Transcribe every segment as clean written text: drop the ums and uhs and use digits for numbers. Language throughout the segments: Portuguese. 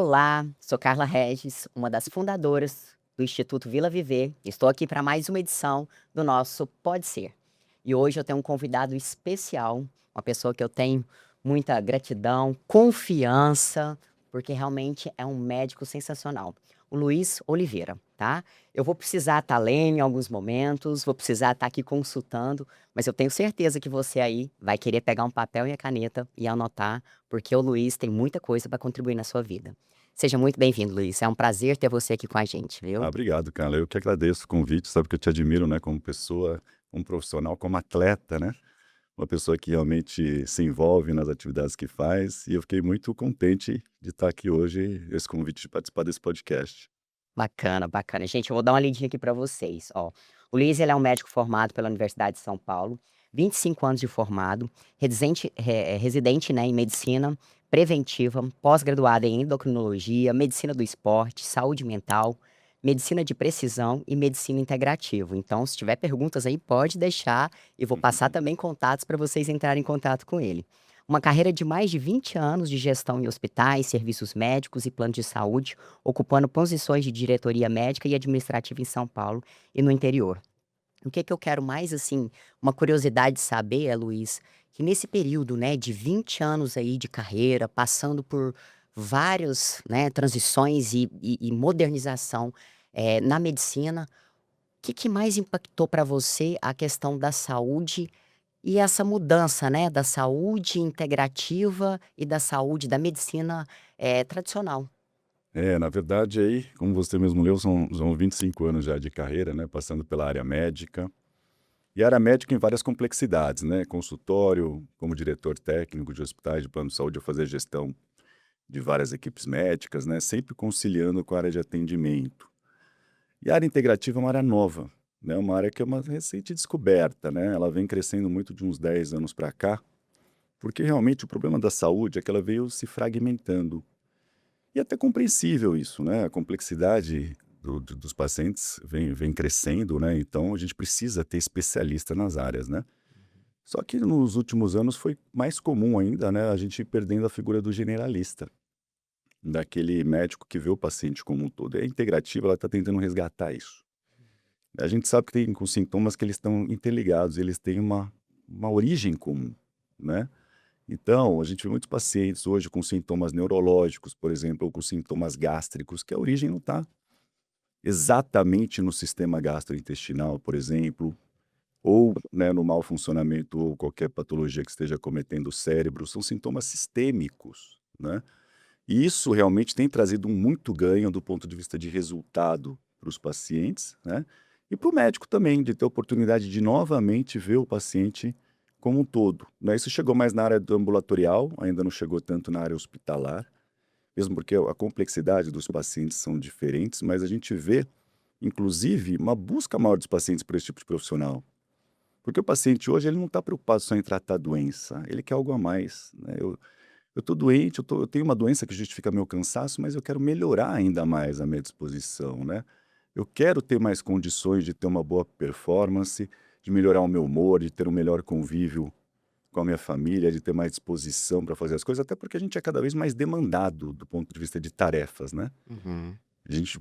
Olá, sou Carla Regis, uma das fundadoras do Instituto Vila Viver. Estou aqui para mais uma edição do nosso Pode Ser. E hoje eu tenho um convidado especial, uma pessoa que eu tenho muita gratidão, confiança, porque realmente é um médico sensacional. O Luiz Oliveira, tá? Eu vou precisar estar lendo em alguns momentos, vou precisar estar aqui consultando, mas eu tenho certeza que você aí vai querer pegar um papel e a caneta e anotar, porque o Luiz tem muita coisa para contribuir na sua vida. Seja muito bem-vindo, Luiz. É um prazer ter você aqui com a gente, viu? Obrigado, Carla. Eu que agradeço o convite. Sabe que eu te admiro, né, como pessoa, como profissional, como atleta, né? Uma pessoa que realmente se envolve nas atividades que faz. E eu fiquei muito contente de estar aqui hoje, esse convite de participar desse podcast. Bacana, bacana. Gente, eu vou dar uma lidinha aqui para vocês, ó. O Luiz, ele é um médico formado pela Universidade de São Paulo, 25 anos de formado, residente, né, em medicina preventiva, pós-graduado em endocrinologia, medicina do esporte, saúde mental, medicina de precisão e medicina integrativa. Então, se tiver perguntas aí, pode deixar e vou passar também contatos para vocês entrarem em contato com ele. Uma carreira de mais de 20 anos de gestão em hospitais, serviços médicos e planos de saúde, ocupando posições de diretoria médica e administrativa em São Paulo e no interior. O que eu quero mais, assim, uma curiosidade de saber é, Luiz, que nesse período, né, de 20 anos aí de carreira, passando por várias, né, transições e modernização na medicina, o que mais impactou para você a questão da saúde e essa mudança, né, da saúde integrativa e da saúde da medicina tradicional? Na verdade, aí, como você mesmo leu, são 25 anos já de carreira, né, passando pela área médica. E área médica em várias complexidades, né? Consultório, como diretor técnico de hospitais de plano de saúde, eu fazia gestão de várias equipes médicas, né? Sempre conciliando com a área de atendimento. E a área integrativa é uma área nova, né, uma área que é uma recente descoberta, né, ela vem crescendo muito de uns 10 anos para cá, porque realmente o problema da saúde é que ela veio se fragmentando. E é até compreensível isso, né, a complexidade dos pacientes vem crescendo, né, então a gente precisa ter especialista nas áreas, né. Só que nos últimos anos foi mais comum ainda, né, a gente ir perdendo a figura do generalista, daquele médico que vê o paciente como um todo. E a integrativa, ela está tentando resgatar isso. A gente sabe que tem com sintomas que eles estão interligados, eles têm uma origem comum, né. Então, a gente vê muitos pacientes hoje com sintomas neurológicos, por exemplo, ou com sintomas gástricos, que a origem não está exatamente no sistema gastrointestinal, por exemplo, ou, né, no mau funcionamento ou qualquer patologia que esteja cometendo o cérebro, são sintomas sistêmicos, né. E isso realmente tem trazido um muito ganho do ponto de vista de resultado para os pacientes, né, e para o médico também, de ter a oportunidade de novamente ver o paciente como um todo, né. Isso chegou mais na área do ambulatorial, ainda não chegou tanto na área hospitalar, mesmo porque a complexidade dos pacientes são diferentes, mas a gente vê, inclusive, uma busca maior dos pacientes por esse tipo de profissional. Porque o paciente hoje ele não está preocupado só em tratar a doença, ele quer algo a mais, né. Eu estou doente, eu tenho uma doença que justifica meu cansaço, mas eu quero melhorar ainda mais a minha disposição, né. Eu quero ter mais condições de ter uma boa performance, de melhorar o meu humor, de ter um melhor convívio com a minha família, de ter mais disposição para fazer as coisas, até porque a gente é cada vez mais demandado do ponto de vista de tarefas, né. Uhum.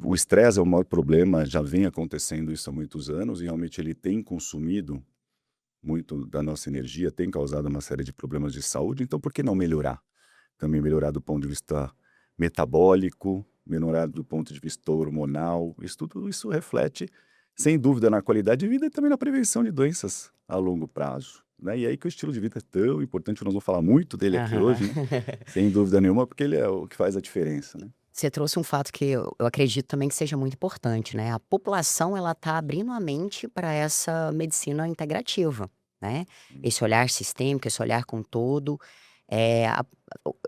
O estresse é o maior problema, já vem acontecendo isso há muitos anos e realmente ele tem consumido muito da nossa energia, tem causado uma série de problemas de saúde, então por que não melhorar? Também melhorar do ponto de vista metabólico, melhorar do ponto de vista hormonal, tudo isso reflete, sem dúvida, na qualidade de vida e também na prevenção de doenças a longo prazo, né. E aí que o estilo de vida é tão importante, nós vamos falar muito dele aqui Aham. hoje, né, sem dúvida nenhuma, porque ele é o que faz a diferença, né. Você trouxe um fato que eu acredito também que seja muito importante, né, a população ela tá abrindo a mente para essa medicina integrativa, né, Hum. esse olhar sistêmico, esse olhar com todo, a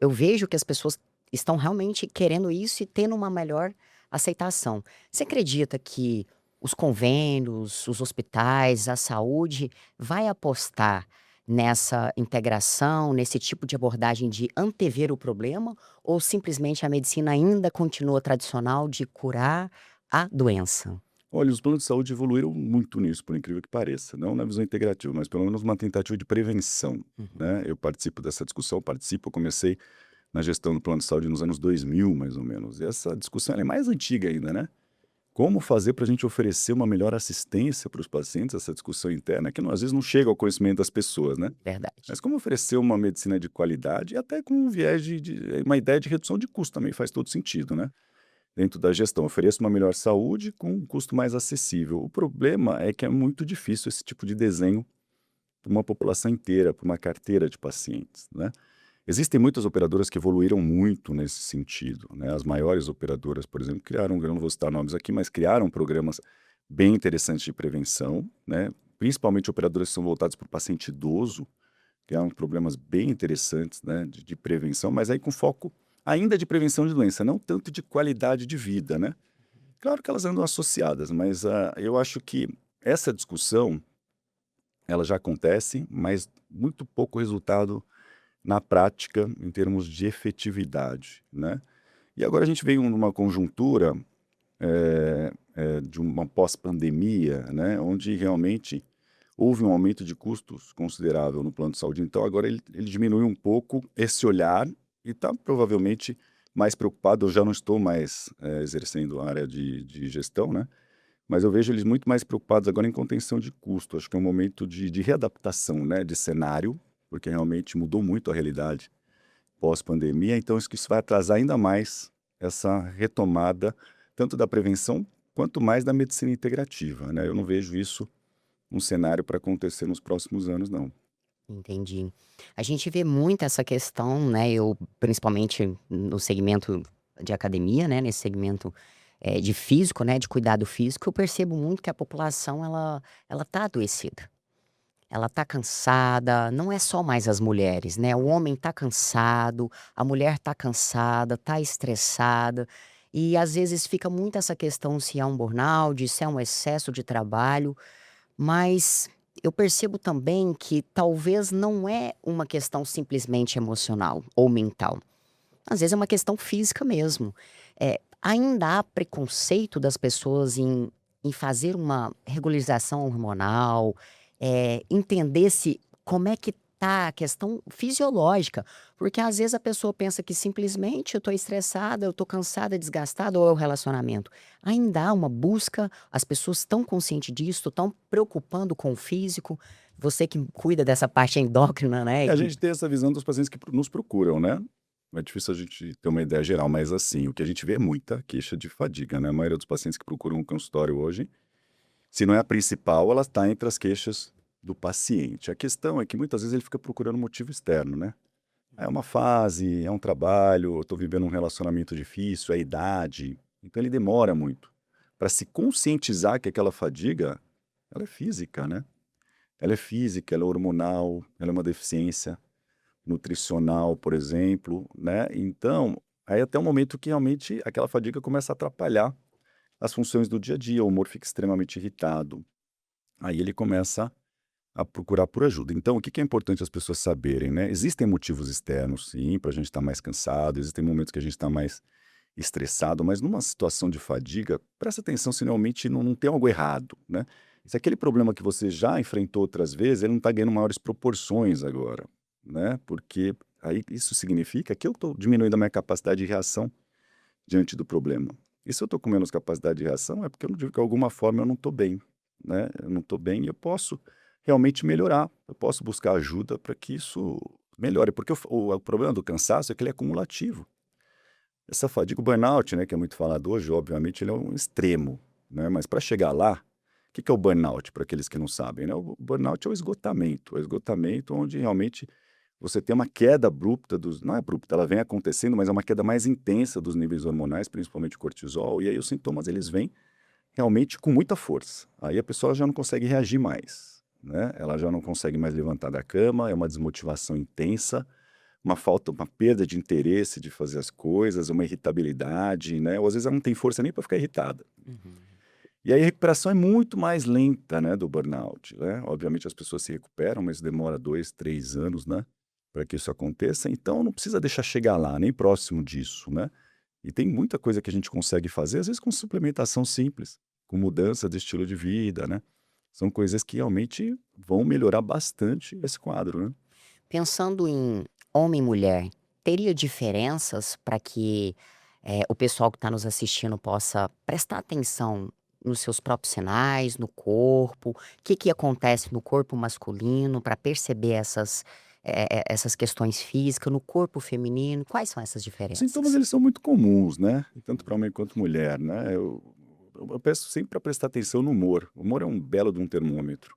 eu vejo que as pessoas estão realmente querendo isso e tendo uma melhor aceitação. Você acredita que os convênios, os hospitais, a saúde vai apostar nessa integração, nesse tipo de abordagem de antever o problema ou simplesmente a medicina ainda continua tradicional de curar a doença? Olha, os planos de saúde evoluíram muito nisso, por incrível que pareça, não na visão integrativa, mas pelo menos uma tentativa de prevenção, Uhum. né. Eu participo dessa discussão, eu comecei na gestão do plano de saúde nos anos 2000, mais ou menos. E essa discussão ela é mais antiga ainda, né? Como fazer para a gente oferecer uma melhor assistência para os pacientes, essa discussão interna, que às vezes não chega ao conhecimento das pessoas, né? Verdade. Mas como oferecer uma medicina de qualidade e até com um viés uma ideia de redução de custo também faz todo sentido, né? Dentro da gestão, ofereça uma melhor saúde com um custo mais acessível. O problema é que é muito difícil esse tipo de desenho para uma população inteira, para uma carteira de pacientes, né? Existem muitas operadoras que evoluíram muito nesse sentido, né? As maiores operadoras, por exemplo, criaram, eu não vou citar nomes aqui, mas criaram programas bem interessantes de prevenção, né? Principalmente operadoras que são voltadas para o paciente idoso, criaram programas bem interessantes, né, de prevenção, mas aí com foco ainda de prevenção de doença, não tanto de qualidade de vida, né? Claro que elas andam associadas, mas eu acho que essa discussão ela já acontece, mas muito pouco resultado na prática em termos de efetividade, né? E agora a gente veio numa conjuntura de uma pós-pandemia, né, onde realmente houve um aumento de custos considerável no plano de saúde. Então agora ele diminui um pouco esse olhar e está provavelmente mais preocupado. Eu já não estou mais exercendo a área de gestão, né? Mas eu vejo eles muito mais preocupados agora em contenção de custo. Acho que é um momento de readaptação, né, de cenário, porque realmente mudou muito a realidade pós-pandemia. Então, isso vai atrasar ainda mais essa retomada, tanto da prevenção quanto mais da medicina integrativa, né? Eu não vejo isso um cenário para acontecer nos próximos anos, não. Entendi. A gente vê muito essa questão, né, eu principalmente no segmento de academia, né, nesse segmento, de físico, né, de cuidado físico, eu percebo muito que a população ela tá adoecida. Ela tá cansada, não é só mais as mulheres, né, o homem tá cansado, a mulher tá cansada, tá estressada, e às vezes fica muito essa questão se é um burnout, se é um excesso de trabalho, mas eu percebo também que talvez não é uma questão simplesmente emocional ou mental. Às vezes é uma questão física mesmo. Ainda há preconceito das pessoas em fazer uma regularização hormonal, entender se como é que tá a questão fisiológica, porque às vezes a pessoa pensa que simplesmente eu estou estressada, eu estou cansada, desgastada ou é o relacionamento. Ainda há uma busca, as pessoas estão conscientes disso, estão preocupando com o físico. Você que cuida dessa parte endócrina, né, E e a que gente tem essa visão dos pacientes que nos procuram, né? É difícil a gente ter uma ideia geral, mas assim, o que a gente vê é muita queixa de fadiga, né? A maioria dos pacientes que procuram um consultório hoje, se não é a principal, ela está entre as queixas do paciente. A questão é que muitas vezes ele fica procurando motivo externo, né? É uma fase, é um trabalho, eu estou vivendo um relacionamento difícil, é a idade. Então ele demora muito para se conscientizar que aquela fadiga, ela é física, né? Ela é física, ela é hormonal, ela é uma deficiência nutricional, por exemplo, né? Então, aí até o momento que realmente aquela fadiga começa a atrapalhar as funções do dia a dia, o humor fica extremamente irritado. Aí ele começa a procurar por ajuda. Então, o que que é importante as pessoas saberem, né? Existem motivos externos, sim, para a gente estar mais cansado, existem momentos que a gente está mais estressado, mas numa situação de fadiga, presta atenção se realmente não tem algo errado, né? Se aquele problema que você já enfrentou outras vezes, ele não está ganhando maiores proporções agora, né? Porque aí isso significa que eu estou diminuindo a minha capacidade de reação diante do problema. E se eu estou com menos capacidade de reação, é porque eu não digo que de alguma forma eu não estou bem, né? Eu não estou bem e eu posso realmente melhorar. Eu posso buscar ajuda para que isso melhore, porque o problema do cansaço é que ele é acumulativo. Essa fadiga, o burnout, né, que é muito falado hoje, obviamente, ele é um extremo, né? Mas para chegar lá, o que que é o burnout, para aqueles que não sabem, né? O burnout é o esgotamento onde realmente você tem uma queda abrupta dos, não é abrupta, ela vem acontecendo, mas é uma queda mais intensa dos níveis hormonais, principalmente o cortisol, e aí os sintomas eles vêm realmente com muita força. Aí a pessoa já não consegue reagir mais, né? Ela já não consegue mais levantar da cama, é uma desmotivação intensa, uma falta, uma perda de interesse de fazer as coisas, uma irritabilidade, né? Ou às vezes ela não tem força nem para ficar irritada. uhum. E aí a recuperação é muito mais lenta, né, do burnout, né? Obviamente as pessoas se recuperam, mas demora 2, 3 anos, né, para que isso aconteça. Então não precisa deixar chegar lá, nem próximo disso, né? E tem muita coisa que a gente consegue fazer, às vezes com suplementação simples, com mudança de estilo de vida, né? São coisas que realmente vão melhorar bastante esse quadro, né? Pensando em homem e mulher, teria diferenças para que, o pessoal que está nos assistindo possa prestar atenção nos seus próprios sinais, no corpo? O que que acontece no corpo masculino para perceber essas questões físicas, no corpo feminino? Quais são essas Os sintomas diferenças? eles são muito comuns, né, tanto para homem quanto mulher, né. Eu peço sempre para prestar atenção no humor. O humor é um belo de um termômetro,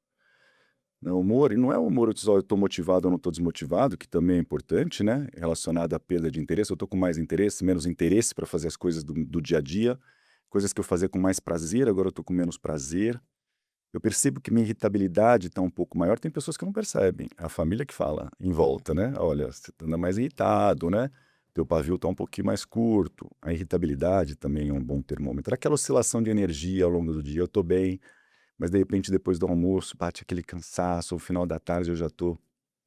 né, o humor e não é o humor só eu estou motivado ou não estou desmotivado, que também é importante, né, relacionado à perda de interesse, eu estou com mais interesse, menos interesse para fazer as coisas do dia a dia, coisas que eu fazia com mais prazer, agora eu estou com menos prazer. Eu percebo que minha irritabilidade está um pouco maior, tem pessoas que não percebem, a família que fala em volta, né: "Olha, você anda mais irritado, né, teu pavio está um pouquinho mais curto". A irritabilidade também é um bom termômetro. Aquela oscilação de energia ao longo do dia, eu estou bem, mas de repente depois do almoço bate aquele cansaço, no final da tarde eu já estou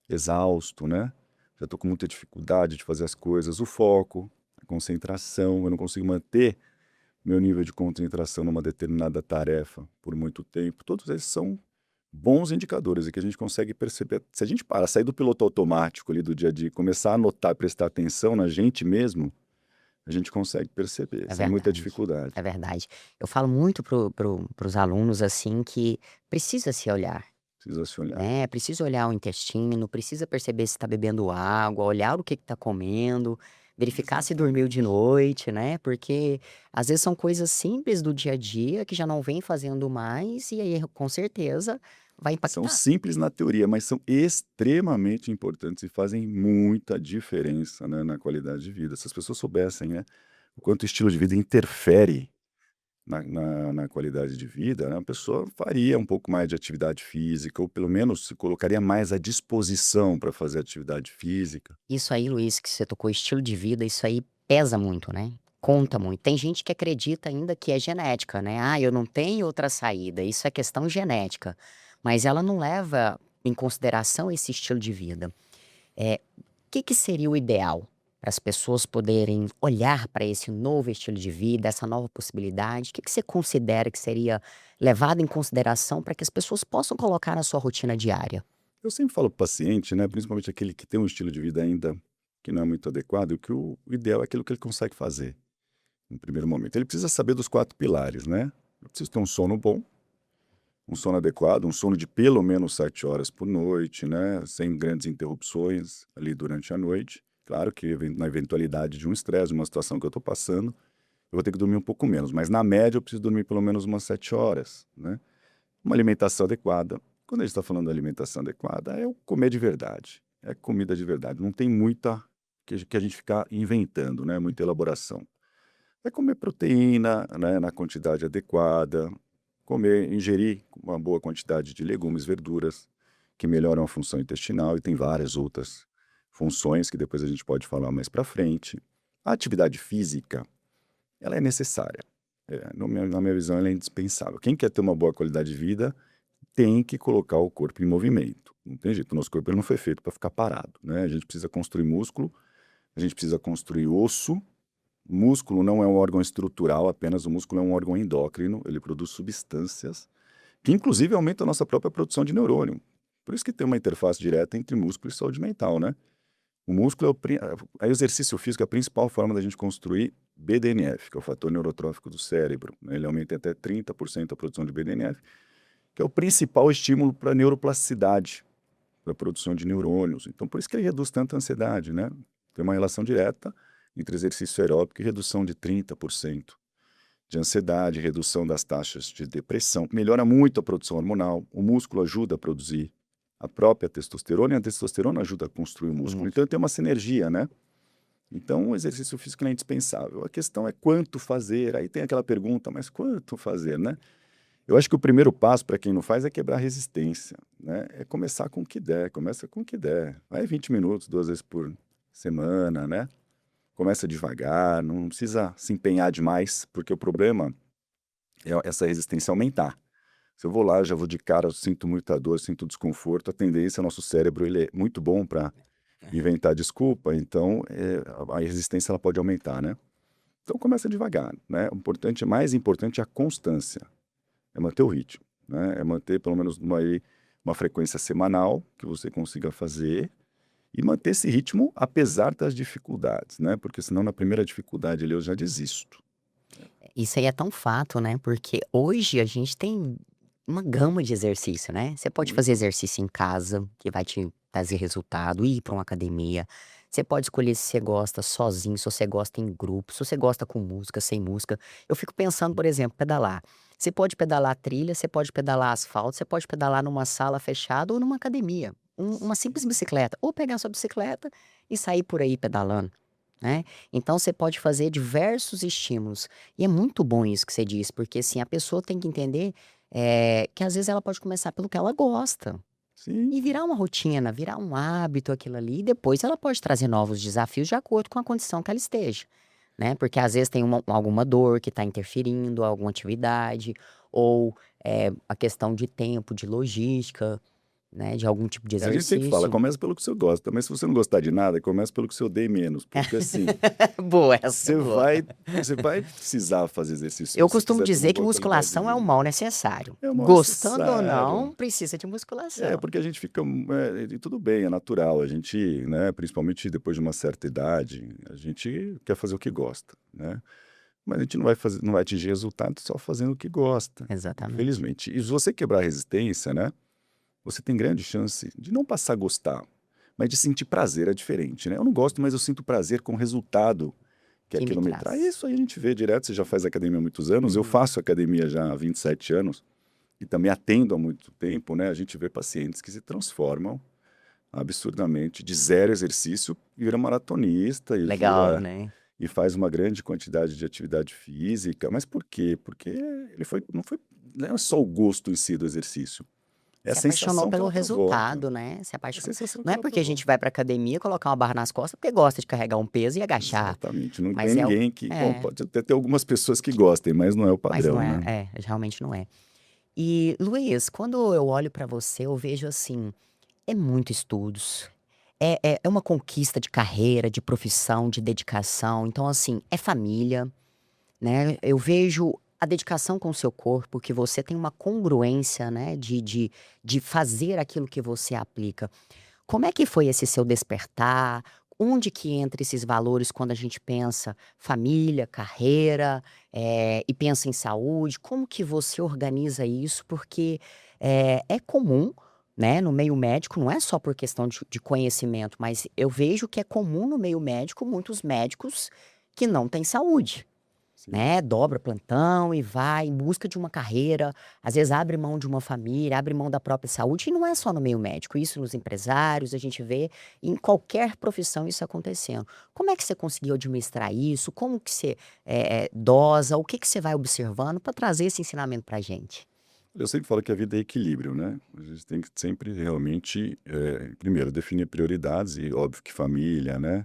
exausto, né, já estou com muita dificuldade de fazer as coisas, o foco, a concentração, eu não consigo manter meu nível de concentração numa determinada tarefa por muito tempo, todos esses são bons indicadores e que a gente consegue perceber. Se a gente para, sair do piloto automático ali do dia a dia e começar a notar, prestar atenção na gente mesmo, a gente consegue perceber, É sem muita verdade, dificuldade. é verdade. Eu falo muito para os alunos, assim, que precisa se olhar, Precisa se olhar. né, precisa olhar o intestino, precisa perceber se está bebendo água, olhar o que está comendo, verificar se Exatamente. dormiu de noite, né, porque às vezes são coisas simples do dia a dia que já não vem fazendo mais e aí com certeza vai São impactar. simples na teoria, mas são extremamente importantes e fazem muita diferença, né, na qualidade de vida. Se as pessoas soubessem, né, o quanto o estilo de vida interfere na qualidade de vida, né, a pessoa faria um pouco mais de atividade física, ou pelo menos se colocaria mais à disposição para fazer atividade física. Isso aí, Luiz, que você tocou, estilo de vida, isso aí pesa muito, né, conta muito. Tem gente que acredita ainda que é genética, né, "Ah, eu não tenho outra saída", isso é questão genética, mas ela não leva em consideração esse estilo de vida. Que seria o ideal para as pessoas poderem olhar para esse novo estilo de vida, essa nova possibilidade? O que você considera que seria levado em consideração para que as pessoas possam colocar na sua rotina diária? Eu sempre falo para o paciente, né, principalmente aquele que tem um estilo de vida ainda que não é muito adequado, que o ideal é aquilo que ele consegue fazer, no primeiro momento. Ele precisa saber dos 4 pilares, né. Eu preciso ter um sono bom, um sono adequado, um sono de pelo menos 7 horas por noite, né, sem grandes interrupções ali durante a noite. Claro que na eventualidade de um estresse, uma situação que eu estou passando, eu vou ter que dormir um pouco menos, mas na média eu preciso dormir pelo menos umas 7 horas, né. Uma alimentação adequada. Quando a gente está falando de alimentação adequada, é o comer de verdade, é comida de verdade, não tem muita que a gente ficar inventando, né, muita elaboração. É comer proteína, né, na quantidade adequada, ingerir uma boa quantidade de legumes, verduras, que melhoram a função intestinal e tem várias outras funções que depois a gente pode falar mais para frente. A atividade física, ela é necessária. No meu na minha visão, ela é indispensável. Quem quer ter uma boa qualidade de vida, tem que colocar o corpo em movimento. Não tem jeito, o nosso corpo ele não foi feito para ficar parado, né. A gente precisa construir músculo, a gente precisa construir osso. Músculo não é um órgão estrutural apenas, o músculo é um órgão endócrino, ele produz substâncias que inclusive aumentam a nossa própria produção de neurônio. Por isso que tem uma interface direta entre músculo e saúde mental, né. O músculo é o exercício físico é a principal forma da gente construir BDNF, que é o fator neurotrófico do cérebro, né, ele aumenta em até 30% a produção de BDNF, que é o principal estímulo para a neuroplasticidade, para a produção de neurônios. Então por isso que ele reduz tanta ansiedade, né. Tem uma relação direta entre exercício aeróbico e redução de 30% de ansiedade, redução das taxas de depressão, melhora muito a produção hormonal, o músculo ajuda a produzir a própria testosterona e a testosterona ajuda a construir o músculo. Hum, Então tem uma sinergia, né. Então o exercício físico é indispensável. A questão é quanto fazer, aí tem aquela pergunta: "Mas quanto fazer?", né. Eu acho que o primeiro passo para quem não faz é quebrar a resistência, né, é começar com o que der, começa com o que der. Vai 20 minutos, 2 vezes por semana, né. Começa devagar, não precisa se empenhar demais, porque o problema é essa resistência aumentar. Se eu vou lá, já vou de cara, eu sinto muita dor, sinto desconforto, a tendência, nosso cérebro ele é muito bom para inventar desculpa, então, a resistência ela pode aumentar, né. Então começa devagar, né, mais importante é a constância, é manter o ritmo, né, é manter pelo menos uma frequência semanal que você consiga fazer, e manter esse ritmo apesar das dificuldades, né? Porque senão na primeira dificuldade ali eu já desisto. Isso aí é tão fato, né, porque hoje a gente tem uma gama de exercício, né. Você pode fazer Muito. exercício em casa, que vai te trazer resultado, ir para uma academia. Você pode escolher se você gosta sozinho, se você gosta em grupo, se você gosta com música, sem música. Eu fico pensando, por exemplo, pedalar. Você pode pedalar trilha, você pode pedalar asfalto, você pode pedalar numa sala fechada ou numa academia. Uma simples bicicleta, ou pegar sua bicicleta e sair por aí pedalando, né. Então você pode fazer diversos estímulos. E é muito bom isso que você disse, porque, assim, a pessoa tem que entender, que às vezes ela pode começar pelo que ela gosta, Sim. e virar uma rotina, virar um hábito aquilo ali, e depois ela pode trazer novos desafios de acordo com a condição que ela esteja, né. Porque às vezes tem alguma dor que está interferindo, alguma atividade, ou, a questão de tempo, de logística, né, de algum tipo de A gente sempre fala, exercício. começa pelo que você gosta, mas se você não gostar de nada, começa pelo que você odeia menos, porque assim, Boa, essa é você boa. vai você vai precisar fazer exercício se Eu você costumo quiser ter uma dizer que boa qualidade de musculação é um vida. mal necessário. É mal Gostando ou necessário. não, precisa de É, musculação. porque a gente fica, e tudo bem, é natural, a gente, né, principalmente depois de uma certa idade, a gente quer fazer o que gosta, né. Mas a gente não vai atingir resultado só fazendo o que gosta, Exatamente. infelizmente. E se você quebrar a resistência, né, você tem grande chance de não passar a gostar, mas de sentir prazer, é diferente, né. Eu não gosto, mas eu sinto prazer com o resultado que Que me aquilo me traz. traz. Isso aí a gente vê direto, você já faz academia há muitos anos, eu Uhum. faço academia já há 27 anos, e também atendo há muito tempo, né, a gente vê pacientes que se transformam absurdamente de 0 exercício, vira maratonista e Legal, vira né. e faz uma grande quantidade de atividade física. Mas por quê? Porque ele foi não foi não é só o gosto em si do exercício, é a Se apaixonou sensação que pelo ela provoca, resultado, né, se é a apaixonou. sensação Não que é ela porque a provoca. gente vai pra academia colocar uma barra nas costas porque gosta de carregar um peso e agachar, Exatamente, não tem mas é o ninguém que bom, é, pode até ter algumas pessoas que gostem, mas não é o mas não padrão, é né. realmente não é. E, Luiz, quando eu olho pra você, eu vejo assim, é muito estudos, é uma conquista de carreira, de profissão, de dedicação, então assim, é família, né, eu vejo a dedicação com o seu corpo, que você tem uma congruência, né, de fazer aquilo que você aplica. Como é que foi esse seu despertar? Onde que entra esses valores quando a gente pensa família, carreira, e pensa em saúde? Como que você organiza isso? Porque, é comum, né, no meio médico, não é só por questão de conhecimento, mas eu vejo que é comum no meio médico muitos médicos que não têm saúde. Sim. Né, dobra plantão e vai em busca de uma carreira, às vezes abre mão de uma família, abre mão da própria saúde, e não é só no meio médico, isso nos empresários, a gente vê em qualquer profissão isso acontecendo. Como é que você conseguiu administrar isso? Como que você, dosa? O que que você vai observando para trazer esse ensinamento pra gente? Eu sempre falo que a vida é equilíbrio, né, a gente tem que sempre realmente, primeiro definir prioridades e óbvio que família, né,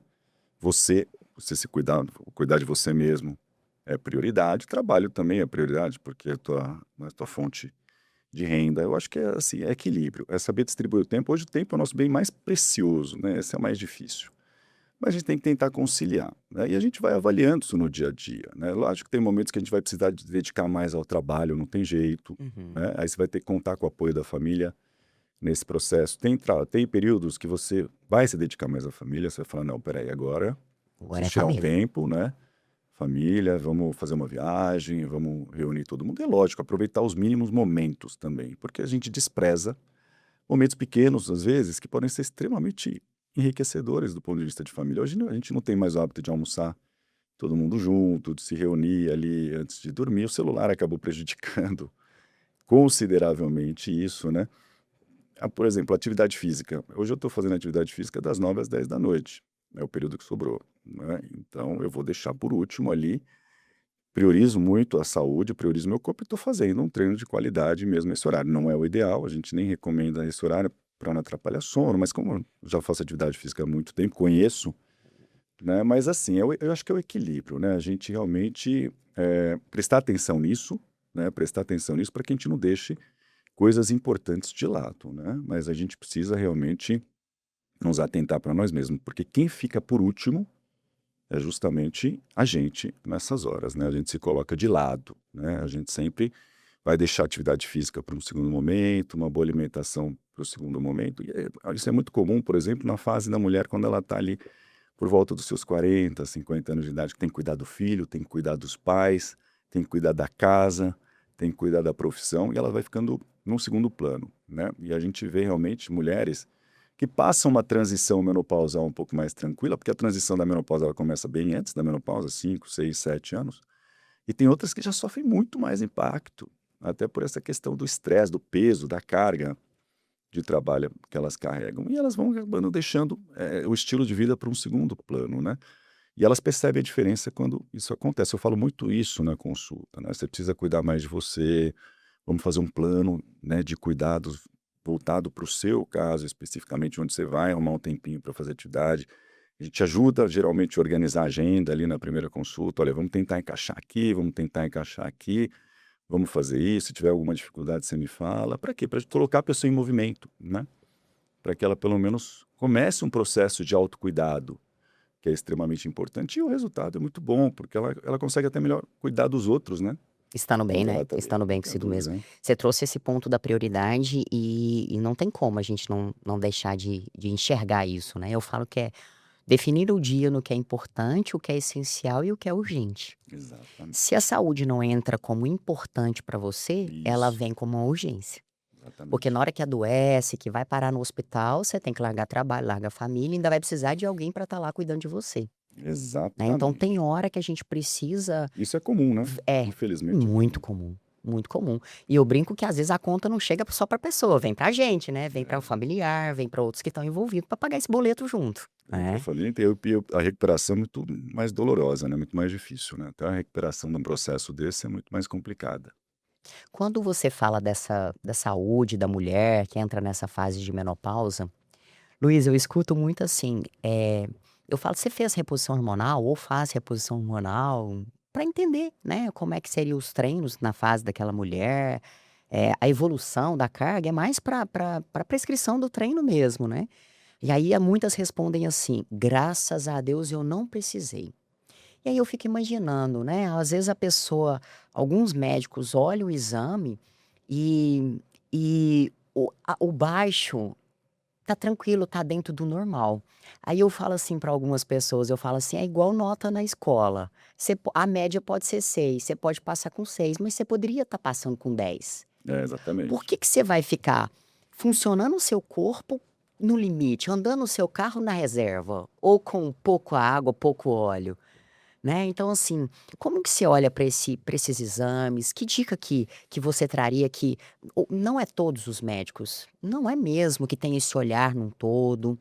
você se cuidar de você mesmo é prioridade, trabalho também é prioridade, porque é a tua fonte de renda. Eu acho que é assim, é equilíbrio, é saber distribuir o tempo. Hoje o tempo é o nosso bem mais precioso, né, esse é o mais difícil. Mas a gente tem que tentar conciliar, né, e a gente vai avaliando isso no dia a dia, né. Lógico que tem momentos que a gente vai precisar de dedicar mais ao trabalho, não tem jeito, Uhum. né, aí você vai ter que contar com o apoio da família nesse processo. Tem períodos que você vai se dedicar mais à família, você vai falar: "Não, espera aí, agora Agora preciso é tirar um família. tempo, né, família, vamos fazer uma viagem, vamos reunir todo mundo". É lógico, aproveitar os mínimos momentos também, porque a gente despreza momentos pequenos, às vezes, que podem ser extremamente enriquecedores do ponto de vista de família. Hoje a gente não tem mais o hábito de almoçar todo mundo junto, de se reunir ali antes de dormir. O celular acabou prejudicando consideravelmente isso, né. Por exemplo, atividade física. Hoje eu estou fazendo atividade física das 9 às 10 da noite, é o período que sobrou, né. Então eu vou deixar por último ali, priorizo muito a saúde, priorizo meu corpo e estou fazendo um treino de qualidade mesmo nesse horário. Não é o ideal, a gente nem recomenda esse horário para não atrapalhar sono, mas como eu já faço atividade física há muito tempo, conheço, né, mas assim, eu acho que é o equilíbrio, né, a gente realmente, prestar atenção nisso, né, prestar atenção nisso para que a gente não deixe coisas importantes de lado, né, mas a gente precisa realmente nos atentar para nós mesmos, porque quem fica por último é justamente a gente nessas horas, né, a gente se coloca de lado, né, a gente sempre vai deixar a atividade física para um segundo momento, uma boa alimentação para o segundo momento. E isso é muito comum, por exemplo, na fase da mulher, quando ela está ali por volta dos seus 40, 50 anos de idade, que tem que cuidar do filho, tem que cuidar dos pais, tem que cuidar da casa, tem que cuidar da profissão, e ela vai ficando num segundo plano, né? E a gente vê realmente mulheres que passam uma transição menopausal um pouco mais tranquila, porque a transição da menopausa ela começa bem antes da menopausa, 5, 6, 7 anos, e tem outras que já sofrem muito mais impacto, até por essa questão do estresse, do peso, da carga de trabalho que elas carregam. E elas vão acabando deixando o estilo de vida para um segundo plano, né? E elas percebem a diferença quando isso acontece. Eu falo muito isso na consulta, né? Você precisa cuidar mais de você, vamos fazer um plano, né, de cuidados voltado para o seu caso, especificamente onde você vai arrumar um tempinho para fazer atividade. A gente ajuda geralmente a organizar a agenda ali na primeira consulta. Olha, vamos tentar encaixar aqui, vamos tentar encaixar aqui, vamos fazer isso. Se tiver alguma dificuldade, você me fala. Para quê? Para colocar a pessoa em movimento, né? Para que ela pelo menos comece um processo de autocuidado, que é extremamente importante. E o resultado é muito bom, porque ela consegue até melhor cuidar dos outros, né? Estando bem, Quando né, ela está bem, estando bem não tenha consigo dúvida, mesmo. né? Você trouxe esse ponto da prioridade e não tem como a gente não deixar de enxergar isso, né. Eu falo que é definir o dia no que é importante, o que é essencial e o que é urgente. Se a Exatamente. saúde não entra como importante para você, ela Isso, vem como uma urgência. Porque na exatamente. hora que adoece, que vai parar no hospital, você tem que largar trabalho, larga a família, ainda vai precisar de alguém para estar lá cuidando de você, né. Então tem Exatamente. hora que a gente precisa Isso é comum, né? é, Infelizmente é muito comum. comum, muito comum. E eu brinco que às vezes a conta não chega só pra pessoa, vem pra gente, né, vem para o familiar, vem pra outros que estão envolvidos pra pagar esse boleto junto, Para a né. família inteira. E a recuperação é muito mais dolorosa, né? Muito mais difícil, né? Até a recuperação de um processo desse é muito mais complicada. Quando você fala dessa da saúde da mulher que entra nessa fase de menopausa, Luiz, eu escuto muito assim, eu falo: "Você fez reposição hormonal ou faz reposição hormonal?", pra entender, né, como é que seriam os treinos na fase daquela mulher, a evolução da carga é mais pra prescrição do treino mesmo, né. E aí, muitas respondem assim: "Graças a Deus eu não precisei". E aí eu fico imaginando, né, às vezes a pessoa alguns médicos olham o exame e o baixo tá tranquilo, tá dentro do normal. Aí eu falo assim para algumas pessoas, eu falo assim: "É igual nota na escola, a média pode ser 6, você pode passar com 6, mas você poderia estar passando com 10. É, Por exatamente. que que você vai ficar funcionando o seu corpo no limite, andando o seu carro na reserva, ou com pouco água, pouco óleo, né. Então assim, como que você olha para esses exames? Que dica que você traria que não é todos os médicos, não é mesmo que tem esse olhar num todo,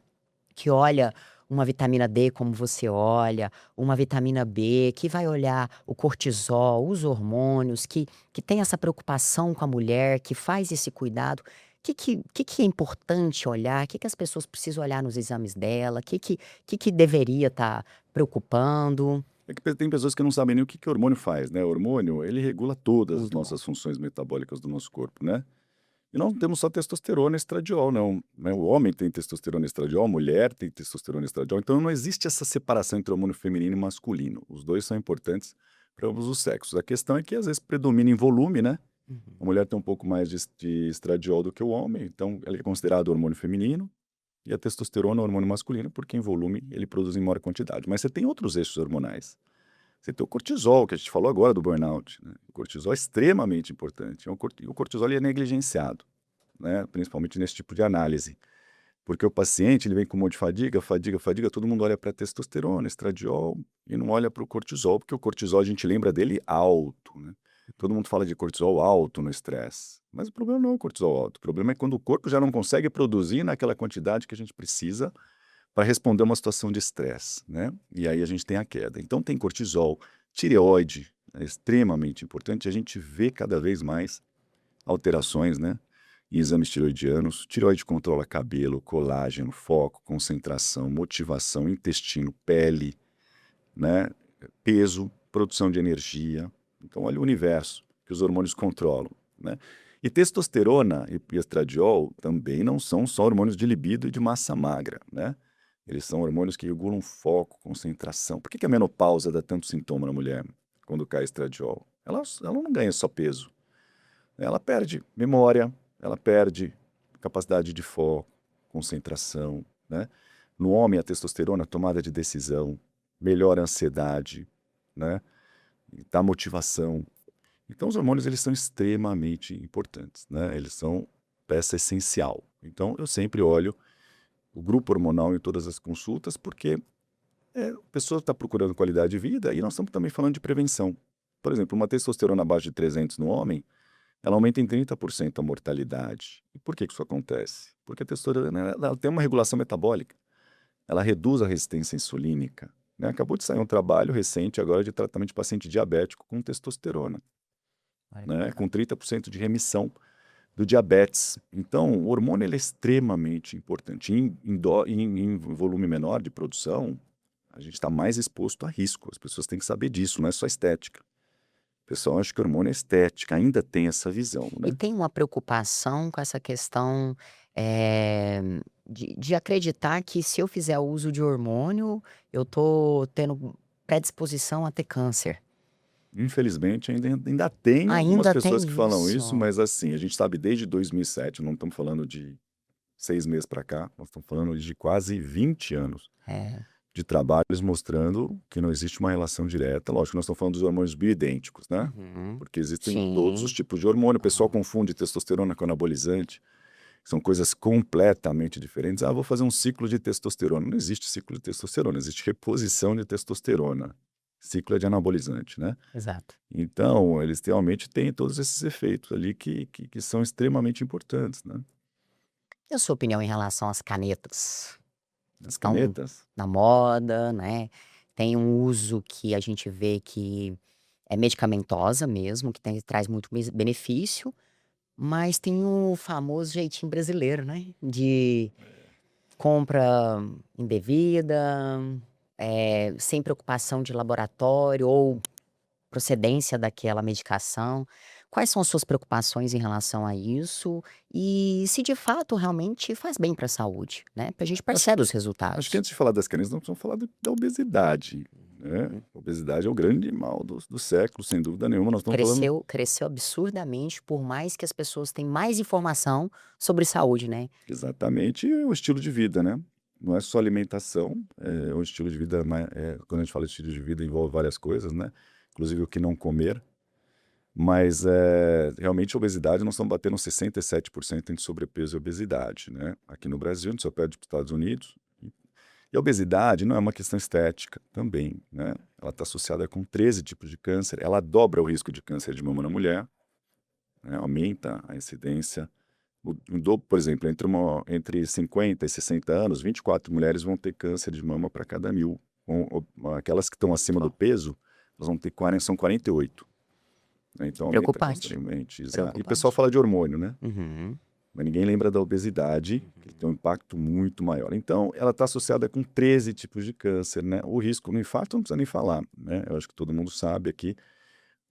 que olha uma vitamina D como você olha, uma vitamina B, que vai olhar o cortisol, os hormônios, que tem essa preocupação com a mulher, que faz esse cuidado. Que é importante olhar? Que as pessoas precisam olhar nos exames dela? Que deveria estar preocupando? É que tem pessoas que não sabem nem o que que o hormônio faz, né? O hormônio, ele regula todas as Muito bom. nossas funções metabólicas do nosso corpo, né? E nós não temos só testosterona e estradiol, não, né? O homem tem testosterona e estradiol, a mulher tem testosterona e estradiol. Então não existe essa separação entre hormônio feminino e masculino. Os dois são importantes para ambos os sexos. A questão é que às vezes predomina em volume, né? A Uhum. mulher tem um pouco mais de estradiol do que o homem, então ele é considerado hormônio feminino. E a testosterona é o hormônio masculino, porque em volume ele produz em maior quantidade. Mas você tem outros eixos hormonais. Você tem o cortisol, que a gente falou agora do burnout, né? O cortisol é extremamente importante. O cortisol ele é negligenciado, né? Principalmente nesse tipo de análise. Porque o paciente ele vem com um monte de fadiga, fadiga, fadiga, todo mundo olha para a testosterona, estradiol, e não olha para o cortisol, porque o cortisol a gente lembra dele alto, né? Todo mundo fala de cortisol alto no estresse, mas o problema não é o cortisol alto, o problema é quando o corpo já não consegue produzir naquela quantidade que a gente precisa para responder a uma situação de estresse, né? E aí a gente tem a queda. Então tem cortisol, tireoide, é extremamente importante, a gente vê cada vez mais alterações, né? Em exames tiroidianos, tireoide controla cabelo, colágeno, foco, concentração, motivação, intestino, pele, né? Peso, produção de energia. Então, olha o universo que os hormônios controlam, né? E testosterona e estradiol também não são só hormônios de libido e de massa magra, né? Eles são hormônios que regulam foco, concentração. Por que que a menopausa dá tanto sintoma na mulher quando cai estradiol? Ela não ganha só peso, ela perde memória, ela perde capacidade de foco, concentração, né? No homem, a testosterona, tomada de decisão, melhora a ansiedade, né? Dá motivação. Então, os hormônios, eles são extremamente importantes, né? Eles são peça essencial. Então, eu sempre olho o grupo hormonal em todas as consultas, porque a pessoa está procurando qualidade de vida e nós estamos também falando de prevenção. Por exemplo, uma testosterona abaixo de 300 no homem, ela aumenta em 30% a mortalidade. E por que isso acontece? Porque a testosterona ela tem uma regulação metabólica. Ela reduz a resistência insulínica, né? Acabou de sair um trabalho recente agora de tratamento de paciente diabético com testosterona, Olha que né? legal. Com 30% de remissão do diabetes. Então, o hormônio ele é extremamente importante. Em volume menor de produção, a gente está mais exposto a risco. As pessoas têm que saber disso, não é só estética. O pessoal acha que o hormônio é estética, ainda tem essa visão, E né? tem uma preocupação com essa questão, de acreditar que se eu fizer uso de hormônio, eu tô tendo predisposição a ter câncer. Infelizmente, ainda tem algumas Ainda pessoas que tem falam isso, isso? mas assim, a gente sabe desde 2007, não estamos falando de 6 meses para cá, nós estamos falando de quase 20 anos É. de trabalhos mostrando que não existe uma relação direta. Lógico que nós estamos falando dos hormônios bioidênticos, né? Uhum. Porque existem todos os Sim. tipos de hormônio. O pessoal Aham. confunde testosterona com anabolizante. São coisas completamente diferentes. Ah, vou fazer um ciclo de testosterona. Não existe ciclo de testosterona, existe reposição de testosterona. Ciclo é de anabolizante, né? Exato. Então, eles realmente têm todos esses efeitos ali que são extremamente importantes, né? E a sua opinião em relação às canetas? As Estão canetas, na moda, né, tem um uso que a gente vê que é medicamentosa mesmo, que traz muito benefício, mas tem o famoso jeitinho brasileiro, né, de compra indevida, sem preocupação de laboratório ou procedência daquela medicação. Quais são as suas preocupações em relação a isso? E se de fato realmente faz bem para a saúde, né, porque a gente acho percebe que os acho que resultados. antes de falar das canetas, nós precisamos falar da obesidade, né? Uhum. A obesidade é o grande mal do século, sem dúvida nenhuma. Nós estamos falando Cresceu absurdamente, por mais que as pessoas têm mais informação sobre saúde, né. exatamente o estilo de vida, né? Não é só alimentação, é um estilo de vida quando a gente fala de estilo de vida envolve várias coisas, né? Inclusive o que não comer. Mas, realmente a obesidade nós estamos batendo 67% entre sobrepeso e obesidade, né. Aqui no Brasil, a gente só perde para os Estados Unidos. E a obesidade não é uma questão estética também, né. Ela está associada com 13 tipos de câncer, ela dobra o risco de câncer de mama na mulher, né, aumenta a incidência. O dobro, por exemplo, entre 50 e 60 anos, 24 mulheres vão ter câncer de mama para cada 1000. Aquelas que estão acima do Uau, peso, elas vão ter 48. Né, então aumenta preocupante, consideravelmente, exato. E o pessoal preocupante. fala de hormônio, né, Uhum, mas ninguém lembra da obesidade, que tem um impacto muito maior. Então, ela está associada com 13 tipos de câncer, né. O risco no infarto não precisa nem falar, né, eu acho que todo mundo sabe aqui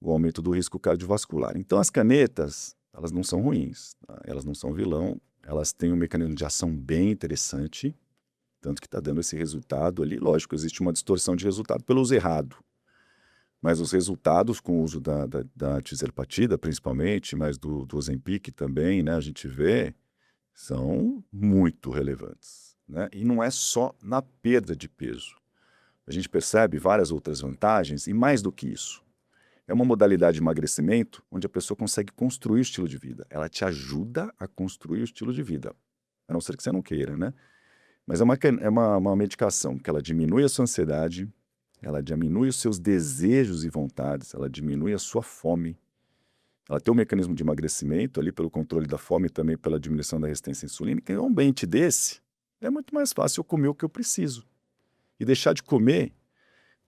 o aumento do risco cardiovascular. Então as canetas, elas não são ruins, tá, elas não são vilão, elas têm um mecanismo de ação bem interessante, tanto que está dando esse resultado ali. Lógico, existe uma distorção de resultado pelo uso errado. Mas os resultados com o uso da tirzepatida, principalmente, mas do Ozempic também, né, a gente vê, são muito relevantes, né? E não é só na perda de peso. A gente percebe várias outras vantagens e mais do que isso. É uma modalidade de emagrecimento onde a pessoa consegue construir o estilo de vida. Ela te ajuda a construir o estilo de vida, a não ser que você não queira, né? Mas é uma medicação que ela diminui a sua ansiedade, ela diminui os seus desejos e vontades, ela diminui a sua fome. Ela tem um mecanismo de emagrecimento ali pelo controle da fome e também pela diminuição da resistência insulínica. E um ambiente desse, é muito mais fácil eu comer o que eu preciso e deixar de comer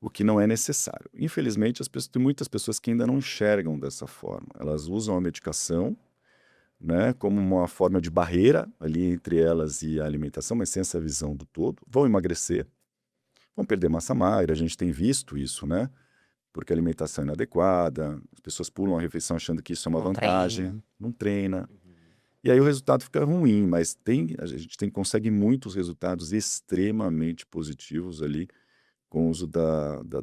o que não é necessário. Infelizmente, tem muitas pessoas que ainda não enxergam dessa forma. Elas usam a medicação, né, como uma forma de barreira ali entre elas e a alimentação, mas sem essa visão do todo. Vão emagrecer, vão perder massa magra, a gente tem visto isso, né? Porque a alimentação é inadequada, as pessoas pulam a refeição achando que isso é uma não treina. vantagem, não treina. Uhum. E aí o resultado fica ruim, mas consegue muitos resultados extremamente positivos ali com o uso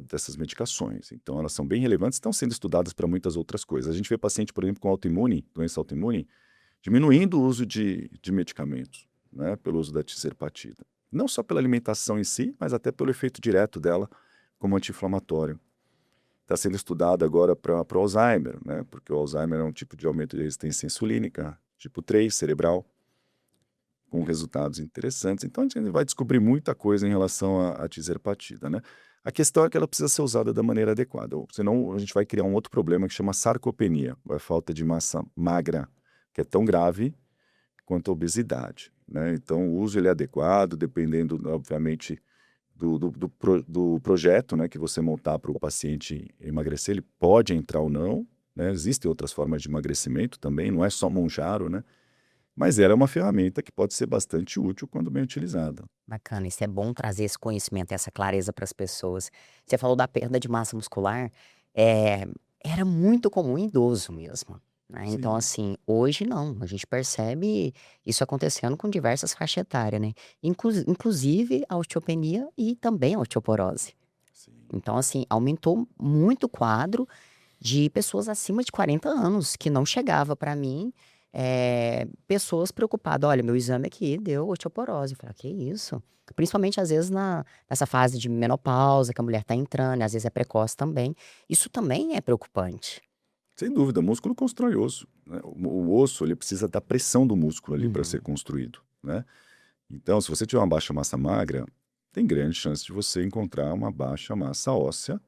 dessas medicações. Então elas são bem relevantes, estão sendo estudadas para muitas outras coisas. A gente vê paciente, por exemplo, com autoimune, doença autoimune, diminuindo o uso de medicamentos, né, pelo uso da tirzepatida. Não só pela alimentação em si, mas até pelo efeito direto dela como anti-inflamatório. Está sendo estudado agora para o Alzheimer, né, porque o Alzheimer é um tipo de aumento de resistência insulínica, tipo 3, cerebral, com resultados interessantes. Então, a gente vai descobrir muita coisa em relação à tirzepatida, né? A questão é que ela precisa ser usada da maneira adequada, senão a gente vai criar um outro problema que chama sarcopenia, a falta de massa magra, que é tão grave quanto a obesidade, né? Então, o uso ele é adequado, dependendo, obviamente, do projeto, né, que você montar para o paciente emagrecer, ele pode entrar ou não, né? Existem outras formas de emagrecimento também, não é só Mounjaro, né? Mas ela é uma ferramenta que pode ser bastante útil quando bem utilizada. Bacana, isso é bom trazer esse conhecimento, essa clareza para as pessoas. Você falou da perda de massa muscular, eh, era muito comum em idoso mesmo, né, então Sim, assim, hoje não, a gente percebe isso acontecendo com diversas faixas etárias, né, inclusive a osteopenia e também a osteoporose. sim. Então assim, aumentou muito o quadro de pessoas acima de 40 anos, que não chegava para mim, pessoas preocupadas: "Olha, meu exame aqui deu osteoporose". Eu falei: "Ah, que isso?". Principalmente, às vezes, nessa fase de menopausa que a mulher está entrando, e às vezes é precoce também. Isso também é preocupante. Sem dúvida, músculo constrói osso, né? O osso ele precisa da pressão do músculo ali para ser Uhum. construído, né? Então, se você tiver uma baixa massa magra, tem grande chance de você encontrar uma baixa massa óssea,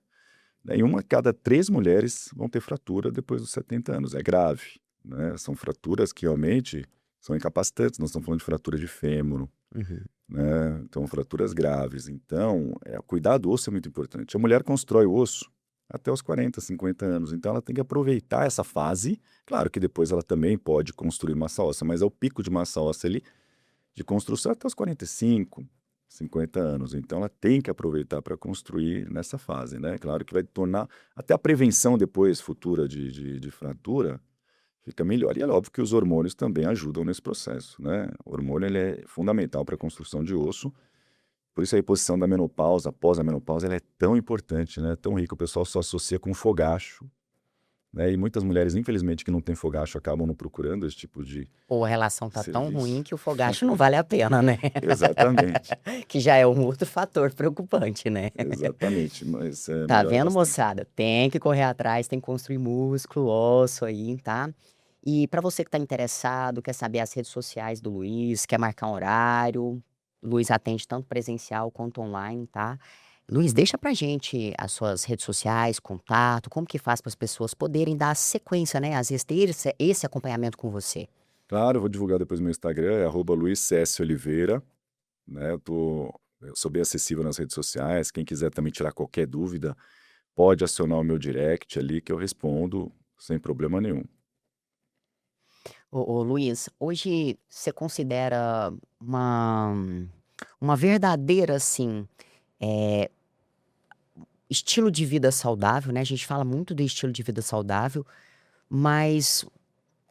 né? E uma a cada 3 mulheres vão ter fratura depois dos 70 anos. É grave, né? São fraturas que realmente são incapacitantes. Nós estamos falando de fratura de fêmur, Uhum. né? Então, fraturas graves. Então, cuidar do osso é muito importante. A mulher constrói o osso até os 40, 50 anos. Então, ela tem que aproveitar essa fase. Claro que depois ela também pode construir massa óssea, mas é o pico de massa óssea ali de construção até os 45, 50 anos. Então, ela tem que aproveitar para construir nessa fase, né? Claro que vai tornar até a prevenção depois futura de fratura fica melhor. E é óbvio que os hormônios também ajudam nesse processo, né? O hormônio ele é fundamental para a construção de osso. Por isso a reposição da menopausa, após a menopausa, ela é tão importante, né? Tão rica. O pessoal só associa com fogacho, né? E muitas mulheres, infelizmente, que não têm fogacho acabam não procurando esse tipo Ou a relação de tá tão ruim serviço. que o fogacho não vale a pena, né. Exatamente, Que já é um outro fator preocupante, né. exatamente. Mas Tá melhora vendo, bastante. moçada? Tem que correr atrás, tem que construir músculo, osso aí, tá? E pra você que tá interessado, quer saber as redes sociais do Luiz, quer marcar um horário, o Luiz atende tanto presencial quanto online, tá? Luiz, deixa pra gente as suas redes sociais, contato, como que faz para as pessoas poderem dar sequência, né? Às vezes ter esse acompanhamento com você. Claro, eu vou divulgar depois no meu Instagram, é @luizcoliveira, né? Eu sou bem acessível nas redes sociais. Quem quiser também tirar qualquer dúvida, pode acionar o meu direct ali que eu respondo sem problema nenhum. Ô Luiz, hoje você considera uma verdadeira, assim, eh, estilo de vida saudável, né, a gente fala muito do estilo de vida saudável, mas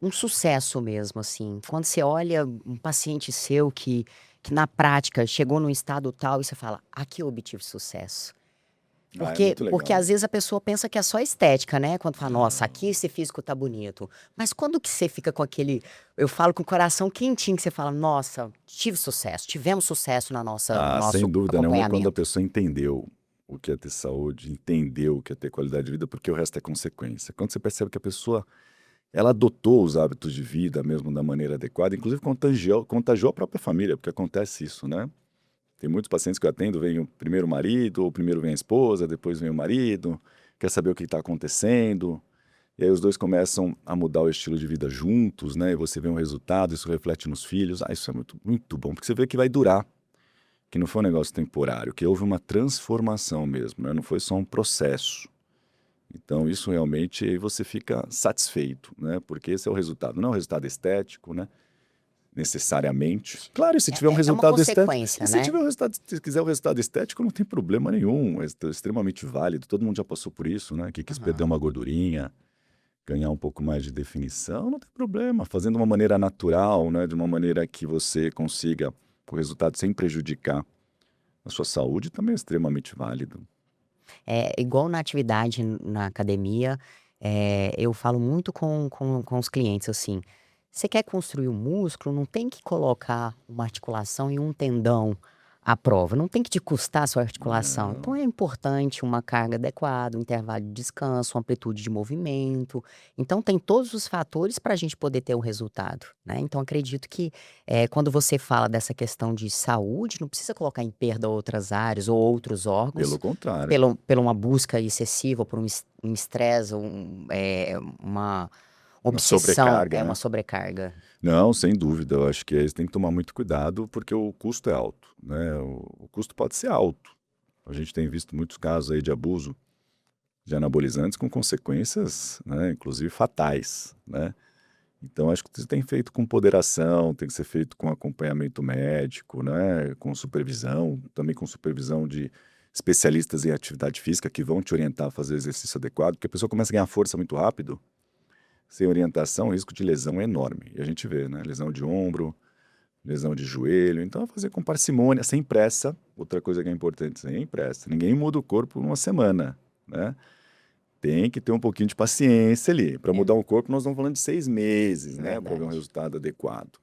um sucesso mesmo, assim, quando você olha um paciente seu que na prática chegou num estado tal e você fala: "Aqui eu obtive sucesso". Ah, é Porque muito porque legal. às vezes a pessoa pensa que é só estética, né, quando fala: "Nossa, aqui Não. esse físico tá bonito". Mas quando que você fica com aquele, eu falo, com o coração quentinho, que você fala: "Nossa, tive sucesso, tivemos sucesso no Ah, sem nosso dúvida nenhuma, quando a acompanhamento". pessoa entendeu o que é ter saúde, entendeu o que é ter qualidade de vida, porque o resto é consequência. Quando você percebe que a pessoa, ela adotou os hábitos de vida mesmo da maneira adequada, inclusive contagiou a própria família, porque acontece isso, né? Tem muitos pacientes que eu atendo, vem o primeiro marido, ou primeiro vem a esposa, depois vem o marido, quer saber o que está acontecendo, e aí os dois começam a mudar o estilo de vida juntos, né? E você vê um resultado, isso reflete nos filhos. Ah, isso é muito, muito bom, porque você vê que vai durar, que não foi um negócio temporário, que houve uma transformação mesmo, né? Não foi só um processo. Então, isso realmente aí você fica satisfeito, né? Porque esse é o resultado, não é o resultado estético, né? Necessariamente. Claro, e se tiver um É uma resultado estético, e consequência, se né. tiver um resultado, se quiser um resultado estético, não tem problema nenhum, é extremamente válido. Todo mundo já passou por isso, né? Que quis perder Aham. uma gordurinha, ganhar um pouco mais de definição, não tem problema. Fazendo de uma maneira natural, né? De uma maneira que você consiga o resultado sem prejudicar a sua saúde, também é extremamente válido. É, igual na atividade na academia, eu falo muito com os clientes, assim, você quer construir o músculo, não tem que colocar uma articulação e um tendão à prova, não tem que te custar a sua articulação. Então Não. é importante uma carga adequada, um intervalo de descanso, uma amplitude de movimento. Então tem todos os fatores para a gente poder ter um resultado, né? Então acredito que quando você fala dessa questão de saúde, não precisa colocar em perda outras áreas ou outros órgãos Pelo contrário. pela uma busca excessiva, por um estresse, uma Uma obsessão, sobrecarga, uma né? sobrecarga. Não, sem dúvida. Eu acho que eles têm que tomar muito cuidado porque o custo é alto, né? O custo pode ser alto. A gente tem visto muitos casos aí de abuso de anabolizantes com consequências, né, inclusive fatais, né? Então acho que isso tem feito com ponderação, tem que ser feito com acompanhamento médico, né, com supervisão, também com supervisão de especialistas em atividade física que vão te orientar a fazer o exercício adequado, porque a pessoa começa a ganhar força muito rápido, sem orientação, o risco de lesão é enorme. E a gente vê, né, lesão de ombro, lesão de joelho, então é fazer com parcimônia, sem pressa. Outra coisa que é importante, sem pressa. Ninguém muda o corpo numa semana, né? Tem que ter um pouquinho de paciência ali. Para É, mudar um corpo, nós estamos falando de 6 meses, né? Para ver um verdade. resultado adequado.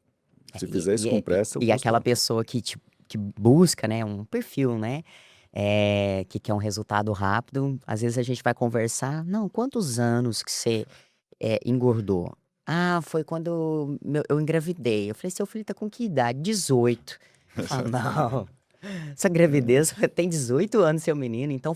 É, Se fizer isso com pressa, o e custo é aquela alto. pessoa que busca, né, um perfil, né, que quer um resultado rápido, às vezes a gente vai conversar, não, quantos anos que você engordou? Ah, foi quando eu engravidei. Eu falei, seu filho tá com que idade? 18. Eu falo, não, essa gravidez tem 18 anos, seu menino. Então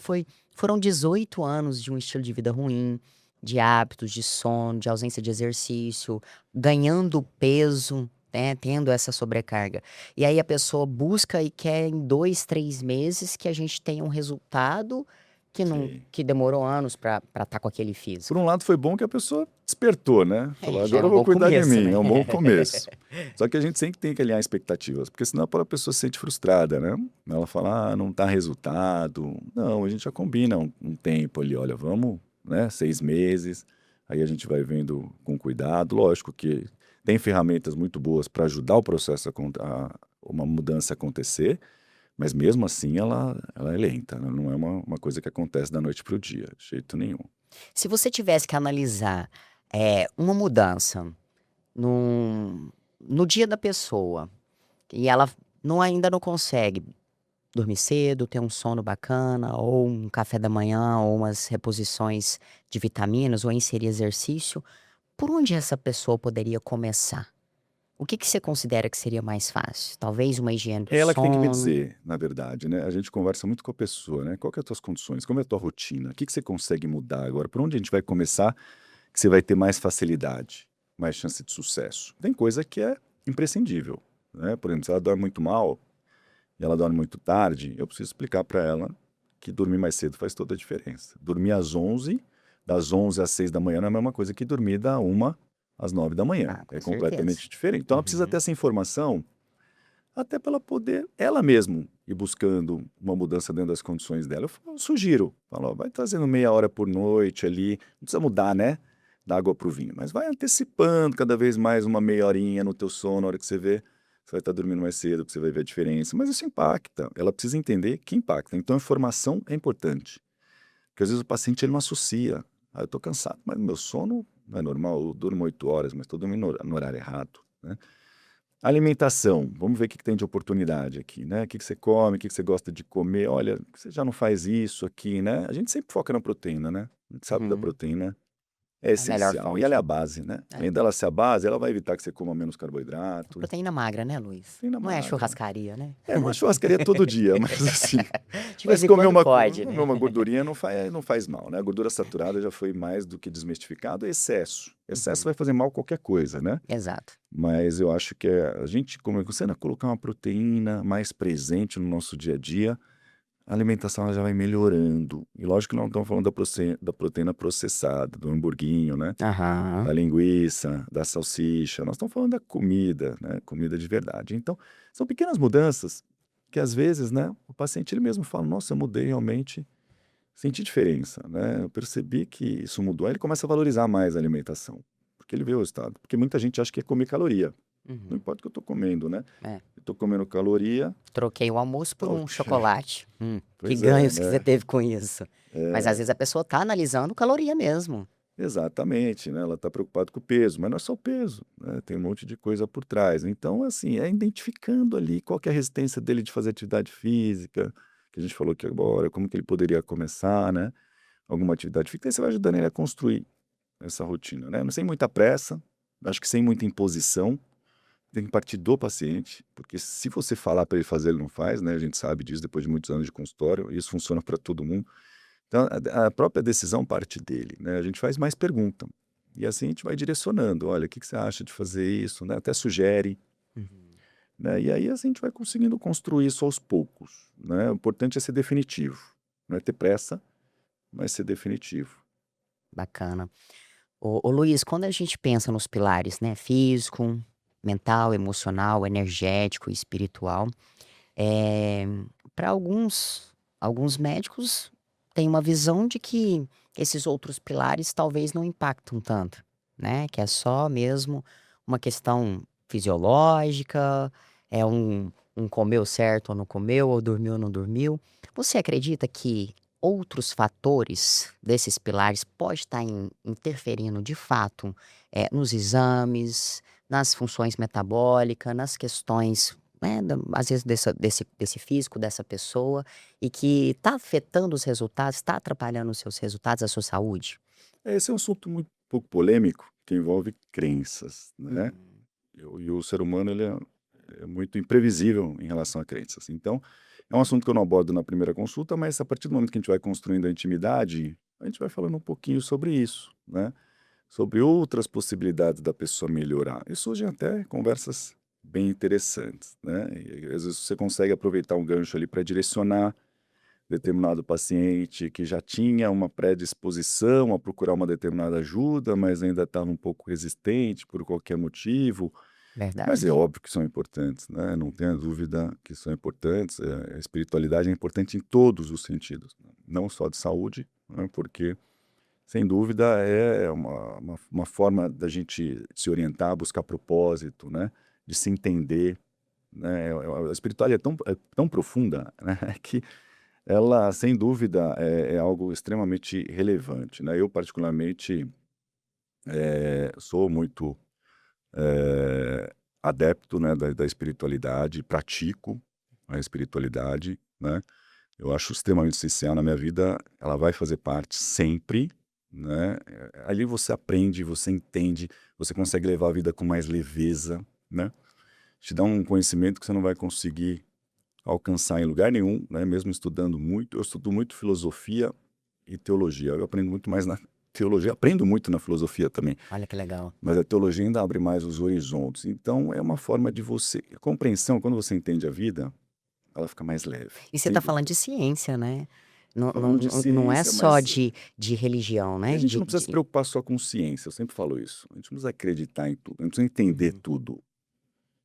foram 18 anos de um estilo de vida ruim, de hábitos, de sono, de ausência de exercício, ganhando peso, né, tendo essa sobrecarga. E aí a pessoa busca e quer em 2, 3 meses que a gente tenha um resultado que não, Sim. que demorou anos para estar com aquele Por físico. um lado, foi bom que a pessoa despertou, né? Falou, Já é agora eu um vou bom cuidar de começo, mim. né? É um bom começo. Só que a gente sempre tem que alinhar expectativas, porque senão a pessoa se sente frustrada, né? Ela fala, ah, não tá resultado. Não, a gente já combina um tempo ali, olha, vamos, né? 6 meses. Aí a gente vai vendo com cuidado. Lógico que tem ferramentas muito boas para ajudar o processo uma mudança a acontecer, mas mesmo assim ela é lenta, né? Não é uma coisa que acontece da noite para o dia, de jeito nenhum. Se você tivesse que analisar uma mudança no dia da pessoa e ela ainda não consegue dormir cedo, ter um sono bacana, ou um café da manhã, ou umas reposições de vitaminas, ou inserir exercício, por onde essa pessoa poderia começar? O que você considera que seria mais fácil? Talvez uma higiene do É ela que tem que me sono? dizer, na verdade, né? A gente conversa muito com a pessoa, né? Qual que é as tuas condições? Como é a tua rotina? O que que você consegue mudar agora? Por onde a gente vai começar que você vai ter mais facilidade, mais chance de sucesso? Tem coisa que é imprescindível, né? Por exemplo, se ela dorme muito mal e ela dorme muito tarde, eu preciso explicar para ela que dormir mais cedo faz toda a diferença. Dormir às 11, das 11 às 6 da manhã não é a mesma coisa que dormir da 1 às 9 da manhã. Ah, com É certeza. completamente diferente. Então ela precisa ter Uhum. essa informação até para ela poder, ela mesma, ir buscando uma mudança dentro das condições dela. Eu sugiro, falo, ó, vai trazendo meia hora por noite ali, não precisa mudar, né, da água para o vinho, mas vai antecipando cada vez mais uma meia horinha no teu sono, na hora que você vê, você vai estar dormindo mais cedo, porque você vai ver a diferença, mas isso impacta, ela precisa entender que impacta, então a informação é importante, porque às vezes o paciente ele não associa, ah, eu estou cansado, mas meu sono não é normal, eu durmo 8 horas, mas estou dormindo no horário errado, né? Alimentação, vamos ver o que que tem de oportunidade aqui, né? O que que você come, o que que você gosta de comer. Olha, você já não faz isso aqui, né? A gente sempre foca na proteína, né? A gente sabe que a Uhum. proteína é É a melhor essencial. E ela é fonte, a né? base, né? É. Além dela ser a base, ela vai evitar que você coma menos É carboidrato. proteína magra, né, Luiz? Proteína Não é magra. churrascaria, né? É, não é churrascaria todo dia, mas assim, De vez mas em quando pode, comer né? uma gordurinha não faz mal, né? A gordura saturada já foi mais do que desmistificado. É excesso. Excesso Uhum. vai fazer mal a qualquer coisa, né? Exato. Mas eu acho que a gente, como é que você, né, colocar uma proteína mais presente no nosso dia a dia, a alimentação ela já vai melhorando. E lógico que não estamos falando da proteína processada, do hamburguinho, né? Da Aham. linguiça, da salsicha. Nós estamos falando da comida, né? Comida de verdade. Então, são pequenas mudanças que às vezes, né, o paciente ele mesmo fala, nossa, eu mudei realmente, senti diferença, né? Eu percebi que isso mudou. Aí ele começa a valorizar mais a alimentação, porque ele vê o resultado. Porque muita gente acha que é comer caloria. Não Uhum. importa o que eu estou comendo, né? É. Eu estou comendo caloria, Troquei o almoço por um ok. chocolate. Que Pois é, ganhos que você né? teve com isso? Mas às vezes a pessoa tá analisando caloria mesmo. Exatamente, né, ela está preocupada com o peso, mas não é só o peso, né, tem um monte de coisa por trás. Então, assim, é identificando ali qual que é a resistência dele de fazer atividade física, que a gente falou aqui agora, como que ele poderia começar, né, alguma atividade física, aí você vai ajudando ele a construir essa rotina, né, não sem muita pressa, acho que sem muita imposição, tem que partir do paciente, porque se você falar para ele fazer, ele não faz, né, a gente sabe disso depois de muitos anos de consultório, e isso funciona para todo mundo. Então, a própria decisão parte dele, né, a gente faz mais pergunta, e assim a gente vai direcionando: "Olha, o que que você acha de fazer isso?", né, até sugere, Uhum. né, e aí assim a gente vai conseguindo construir isso aos poucos, né, o importante é ser definitivo, não é ter pressa, mas ser definitivo. Bacana. Ô Luiz, quando a gente pensa nos pilares, né, físico, mental, emocional, energético e espiritual, eh, pra alguns médicos têm uma visão de que esses outros pilares talvez não impactam tanto, né, que é só mesmo uma questão fisiológica, é um comeu certo ou não comeu, ou dormiu ou não dormiu. Você acredita que outros fatores desses pilares pode estar interferindo de fato, nos exames, nas funções metabólicas, nas questões, né, às vezes desse físico dessa pessoa, e que está afetando os resultados, está atrapalhando os seus resultados, a sua saúde? Esse é um assunto muito pouco polêmico, que envolve crenças, né, Uhum. e o ser humano ele é muito imprevisível em relação a crenças. Então, é um assunto que eu não abordo na primeira consulta, mas a partir do momento que a gente vai construindo a intimidade, a gente vai falando um pouquinho sobre isso, né, sobre outras possibilidades da pessoa melhorar. E surgem até conversas bem interessantes, né, e às vezes você consegue aproveitar um gancho ali para direcionar determinado paciente que já tinha uma predisposição a procurar uma determinada ajuda, mas ainda estava um pouco resistente por qualquer motivo. Mas é Verdade. óbvio que são importantes, né, não tenha dúvida que são importantes, a espiritualidade é importante em todos os sentidos, não só de saúde, né, porque, sem dúvida, é uma forma da gente se orientar, buscar propósito, né, de se entender, né, a espiritualidade é tão profunda, né, que ela, sem dúvida, é algo extremamente relevante, né. Eu particularmente, sou muito adepto, né, da espiritualidade, pratico a espiritualidade, né. Eu acho extremamente essencial na minha vida, ela vai fazer parte sempre, né. Ali você aprende, você entende, você consegue levar a vida com mais leveza, né. Te dá um conhecimento que você não vai conseguir alcançar em lugar nenhum, né, mesmo estudando muito. Eu estudo muito filosofia e teologia, eu aprendo muito mais na teologia, aprendo muito na filosofia também. Olha que legal. Mas a teologia ainda abre mais os horizontes. Então é uma forma de você a compreensão, quando você entende a vida, ela fica mais leve, E você sem está falando dúvida. de ciência, né? Não não Falando de não não é ciência, só mas de religião, a né? gente não precisa se preocupar só com ciência, eu sempre falo isso. A gente não precisa acreditar em tudo, a gente precisa entender Uhum. tudo.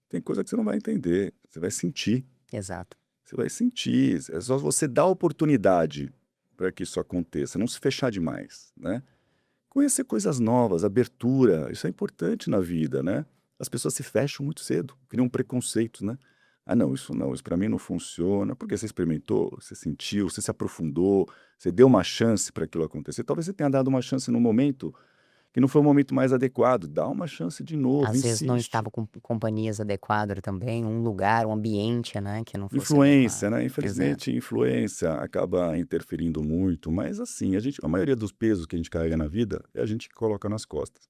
Tem coisa que você não vai entender, você vai sentir, Exato. você vai sentir, é só você dar oportunidade para que isso aconteça, não se fechar demais, né. Conhecer coisas novas, abertura, isso é importante na vida, né. As pessoas se fecham muito cedo, criam preconceitos, né. "Ah não, isso para mim não funciona", porque você experimentou, você sentiu, você se aprofundou, você deu uma chance para aquilo acontecer. Talvez você tenha dado uma chance num momento que não foi o momento mais adequado, dá uma chance de novo, Às vezes não insiste. estava com companhias adequadas também, um lugar, um ambiente, né, que não fosse Influência, adequado. né, Exato. infelizmente influência acaba interferindo muito, mas assim, a maioria dos pesos que a gente carrega na vida, é a gente que coloca nas costas.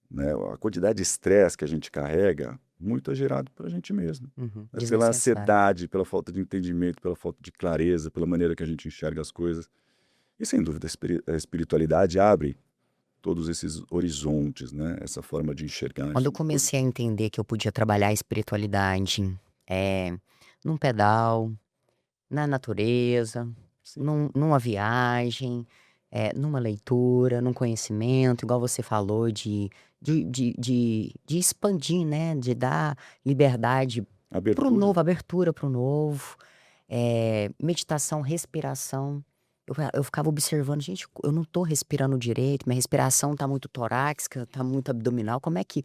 Né, a quantidade de estresse que a gente carrega, muito é gerado pela gente mesmo, Uhum. né, pela Desnecessário. ansiedade, pela falta de entendimento, pela falta de clareza, pela maneira que a gente enxerga as coisas. E sem dúvida a espiritualidade abre todos esses horizontes, né, essa forma de enxergar Quando eu isso coisas. comecei a entender que eu podia trabalhar a espiritualidade, eh, num pedal, na natureza, Sim, numa viagem, numa leitura, num conhecimento, igual você falou de expandir, né, de dar liberdade para o abertura. novo, abertura para o novo, meditação, respiração. Eu ficava observando: "Gente, eu não estou respirando direito, minha respiração está muito torácica, está muito abdominal, como é que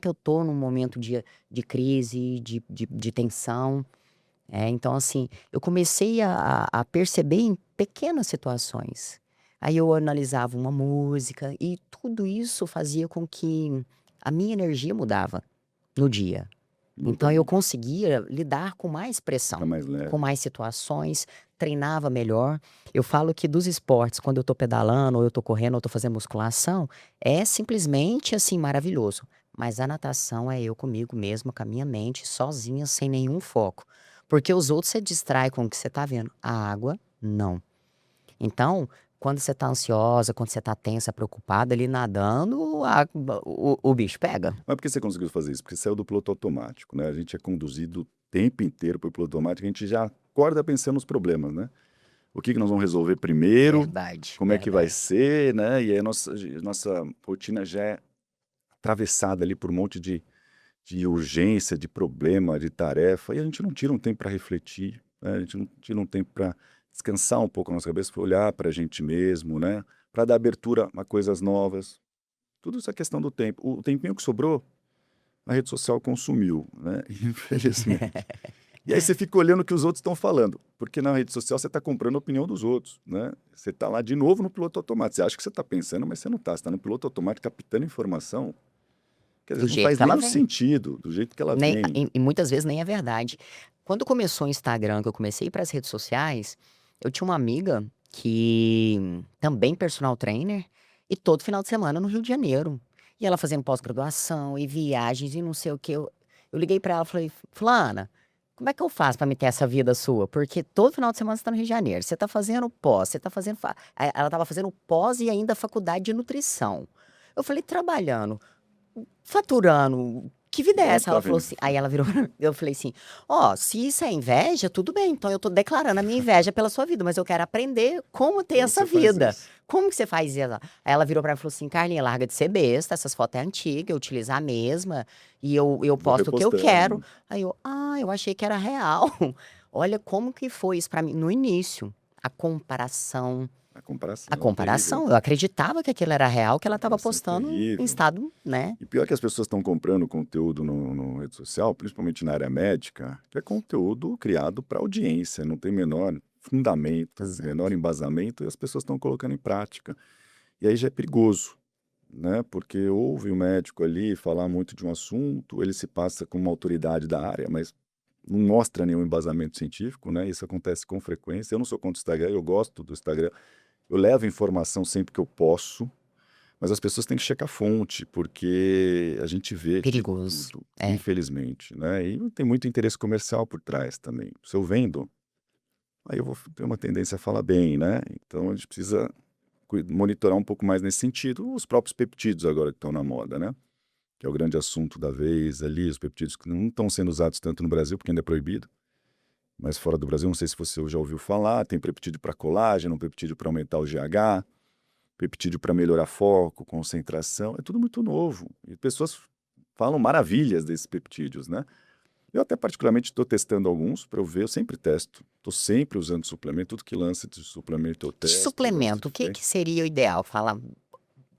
eu estou num momento de crise, de tensão?". Então assim, eu comecei a perceber em pequenas situações. Aí eu analisava uma música e tudo isso fazia com que a minha energia mudava no dia. Muito Então eu bom. conseguia lidar com mais Fica pressão, mais com leve. mais situações, treinava melhor. Eu falo que dos esportes, quando eu tô pedalando, ou eu tô correndo, ou eu tô fazendo musculação, é simplesmente, assim, maravilhoso. Mas a natação é eu comigo mesma, com a minha mente, sozinha, sem nenhum foco. Porque os outros você distrai com o que você tá vendo, a água, não. Então, quando você tá ansiosa, quando você tá tensa, preocupada, ali nadando, o bicho pega. Mas por que você conseguiu fazer isso? Porque saiu do piloto automático, né, a gente é conduzido o tempo inteiro por piloto automático, a gente já acorda pensando nos problemas, né. O que que nós vamos resolver primeiro, Verdade, como é que vai verdade. ser, né, e aí a nossa rotina já é atravessada ali por um monte de urgência, de problema, de tarefa, e a gente não tira um tempo para refletir, né, a gente não tira um tempo para descansar um pouco a nossa cabeça, pra olhar para a gente mesmo, né, para dar abertura a coisas novas. Tudo isso é questão do tempo. O tempinho que sobrou, a rede social consumiu, né, infelizmente. E aí você fica olhando o que os outros estão falando, porque na rede social você está comprando a opinião dos outros, né. Você está lá de novo no piloto automático, você acha que você está pensando, mas você não está, você está no piloto automático captando informação, que às Do vezes não jeito faz que nem ela o vem. sentido, do jeito que ela Nem vem. e muitas vezes nem é verdade. Quando começou o Instagram, que eu comecei a ir para as redes sociais, eu tinha uma amiga que também personal trainer, e todo final de semana no Rio de Janeiro. E ela fazendo pós-graduação e viagens e não sei o quê. Eu liguei pra ela e falei: "Fulana, como é que eu faço pra me ter essa vida sua? Porque todo final de semana você tá no Rio de Janeiro, você tá fazendo pós, você tá fazendo fa" ela estava fazendo pós e ainda faculdade de nutrição. Eu falei: "Trabalhando, faturando, que vida é Ela essa?" tá Ela falou vendo. assim, aí ela virou pra mim, eu falei assim: "Ó, se isso é inveja, tudo bem, então eu tô declarando a minha inveja pela sua vida, mas eu quero aprender como ter Como essa você faz vida. isso? Como que você faz isso?" Aí ela virou pra mim e falou assim: "Carlinha, larga de ser besta, essas fotos é antiga, eu utilizo a mesma, e eu Vou posto o que eu quero." repostando. Aí eu: "Ah, eu achei que era real." Olha como que foi isso pra mim no início, a comparação. A A comparação terrível, comparação, eu acreditava que aquilo era real, que ela estava comparação postando em terrível. estado, né. E pior que as pessoas estão comprando conteúdo no rede social, principalmente na área médica, que é conteúdo criado para audiência, não tem menor fundamento, menor embasamento, e as pessoas estão colocando em prática. E aí já é perigoso, né, porque ouve o médico ali falar muito de um assunto, ele se passa como uma autoridade da área, mas não mostra nenhum embasamento científico, né, isso acontece com frequência. Eu não sou contra o Instagram, eu gosto do Instagram, eu levo informação sempre que eu posso, mas as pessoas têm que checar a fonte, porque a gente vê de Perigoso. tudo, É. infelizmente, né, e tem muito interesse comercial por trás também. Se eu vendo, aí eu vou ter uma tendência a falar bem, né, então a gente precisa monitorar um pouco mais nesse sentido. Os próprios peptídeos agora que estão na moda, né, que é o grande assunto da vez ali, os peptídeos que não estão sendo usados tanto no Brasil, porque ainda é proibido, mas fora do Brasil, não sei se você já ouviu falar, tem peptídeo para colágeno, peptídeo para aumentar o GH, peptídeo para melhorar foco, concentração, é tudo muito novo. E pessoas falam maravilhas desses peptídeos, né? Eu até particularmente estou testando alguns para eu ver, eu sempre testo. Estou sempre usando suplemento, tudo que lança de suplemento eu De testo, eu gosto suplemento, o de que ver. que seria o ideal? Fala,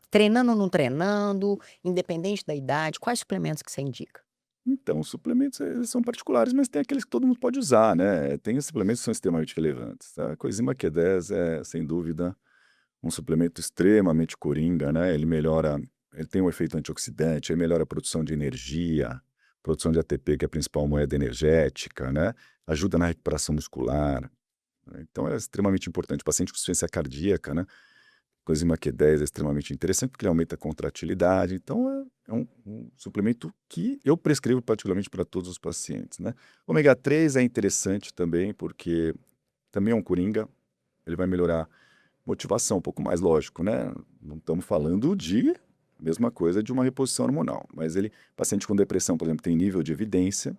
treinando ou não treinando, independente da idade, quais suplementos que você indica? Então, os suplementos eles são particulares, mas tem aqueles que todo mundo pode usar, né? Tem os suplementos que são extremamente relevantes. A coenzima Q10 é, sem dúvida, um suplemento extremamente coringa, né, ele tem um efeito antioxidante, ele melhora a produção de energia, produção de ATP, que é a principal moeda energética, né, ajuda na recuperação muscular, né, então é extremamente importante. Paciente com insuficiência cardíaca, né, coenzima Q10 é extremamente interessante, porque ele aumenta a contratilidade, então é um suplemento que eu prescrevo particularmente para todos os pacientes, né. Ômega 3 é interessante também, porque também é um coringa, ele vai melhorar motivação, um pouco mais lógico, né, não estamos falando de mesma coisa de uma reposição hormonal, mas ele paciente com depressão, por exemplo, tem nível de evidência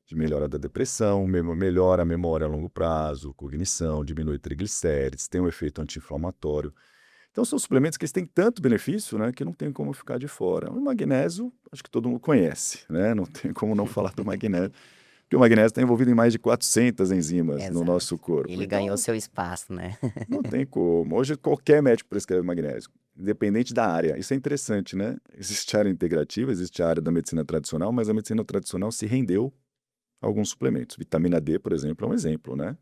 de melhora da depressão, melhora a memória a longo prazo, cognição, diminui triglicérides, tem um efeito anti-inflamatório. Então são suplementos que eles têm tanto benefício, né, que não tem como ficar de fora. O magnésio, acho que todo mundo conhece, né, não tem como não falar do magnésio, porque o magnésio está envolvido em mais de 400 enzimas no Exato. nosso corpo, Ele ganhou então seu espaço, né. não tem como. Hoje qualquer médico prescreve magnésio, independente da área. Isso é interessante, né? Existe a área integrativa, existe a área da medicina tradicional, mas a medicina tradicional se rendeu a alguns suplementos. Vitamina D, por exemplo, é um exemplo, né?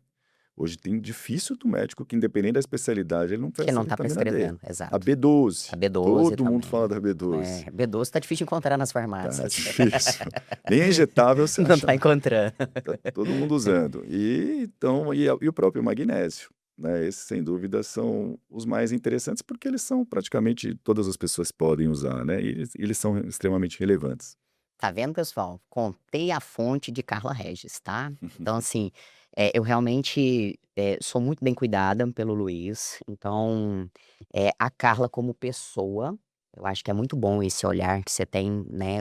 Hoje tem difícil do médico que, independente da especialidade, ele não Que peça não tá vitamina D. prescrevendo, A exato. B12, A B12 todo mundo fala também. da B12. B12 tá difícil de encontrar nas Tá farmácias. difícil. Nem é injetável você Não acha tá encontrando. tá todo mundo usando. E então e o próprio magnésio, né, esses sem dúvida são os mais interessantes, porque eles são praticamente todas as pessoas podem usar, né, e eles são extremamente relevantes. Tá vendo, pessoal? Contei a fonte de Carla Regis, tá? Então, assim, eu realmente, sou muito bem cuidada pelo Luiz. Então, a Carla como pessoa, eu acho que é muito bom esse olhar que você tem, né,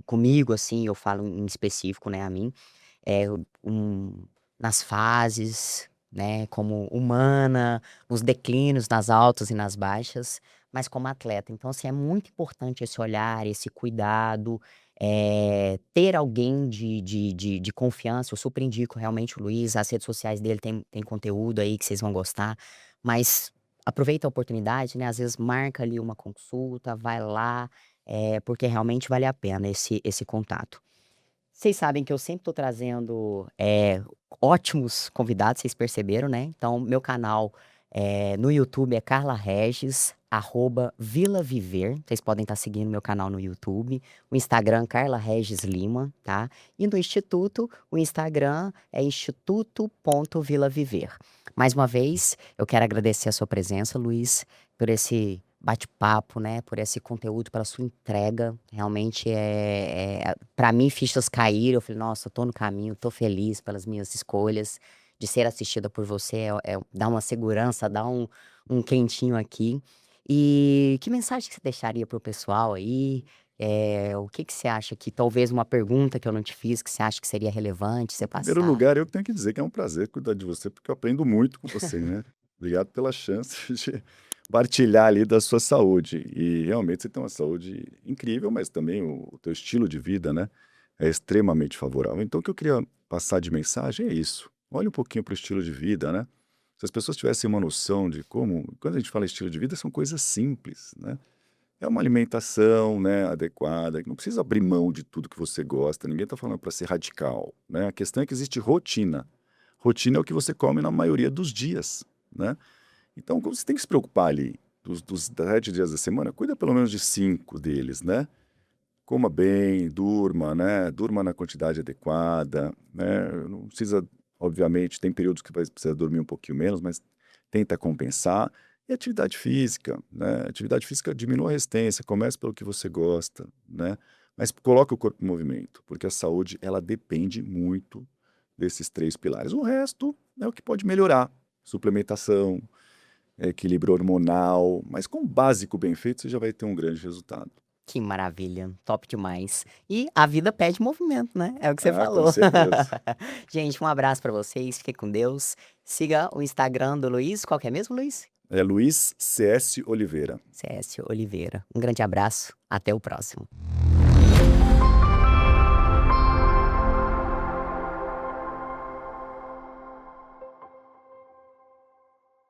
comigo, assim, eu falo em específico, né, a mim. eh, um, nas fases, né, como humana, nos declínios, nas altas e nas baixas, mas como atleta. Então, assim, é muito importante esse olhar, esse cuidado, ter alguém de confiança. Eu super indico realmente o Luiz, as redes sociais dele tem conteúdo aí que vocês vão gostar, mas aproveita a oportunidade, né? Às vezes marca ali uma consulta, vai lá, porque realmente vale a pena esse contato. Vocês sabem que eu sempre tô trazendo, ótimos convidados, vocês perceberam, né. Então meu canal, no YouTube é Carla Regis, @vilaviver, vocês podem estar seguindo meu canal no YouTube, o Instagram Carla Regis Lima, tá. E no instituto, o Instagram é instituto.vilaviver. Mais uma vez, eu quero agradecer a sua presença, Luiz, por esse bate-papo, né, por esse conteúdo, pela sua entrega. Realmente para mim fichas caíram, eu falei: "Nossa, eu tô no caminho, tô feliz pelas minhas escolhas, de ser assistida por você dá uma segurança, dá um quentinho aqui". E que mensagem que você deixaria para o pessoal aí? O que que você acha que talvez uma pergunta que eu não te fiz, que você acha que seria relevante você Em primeiro passar? lugar, eu que tenho que dizer que é um prazer cuidar de você, porque eu aprendo muito com você, né. Obrigado pela chance de partilhar ali da sua saúde. E realmente você tem uma saúde incrível, mas também o teu estilo de vida, né, é extremamente favorável. Então o que eu queria passar de mensagem é isso, olha um pouquinho para o estilo de vida, né. Se as pessoas tivessem uma noção de como quando a gente fala estilo de vida, são coisas simples, né. É uma alimentação, né, adequada, que não precisa abrir mão de tudo que você gosta, ninguém está falando para ser radical, né, a questão é que existe rotina. Rotina é o que você come na maioria dos dias, né. Então você tem que se preocupar ali, dos 7 dias da semana, cuida pelo menos de 5 deles, né. Coma bem, durma, né, durma na quantidade adequada, né, não precisa obviamente tem períodos que vai precisar dormir um pouquinho menos, mas tenta compensar. E atividade física, né, atividade física diminua a resistência, comece pelo que você gosta, né, mas coloque o corpo em movimento, porque a saúde ela depende muito desses 3 pilares. O resto é o que pode melhorar, suplementação, equilíbrio hormonal, mas com o básico bem feito você já vai ter um grande resultado. Que maravilha, top demais. E a vida pede movimento, né, é o que você Ah, com falou. certeza. Gente, um abraço pra vocês, fiquem com Deus. Siga o Instagram do Luiz, qual que é mesmo, Luiz? É Luiz CS Oliveira. CS Oliveira. Um grande abraço, até o próximo.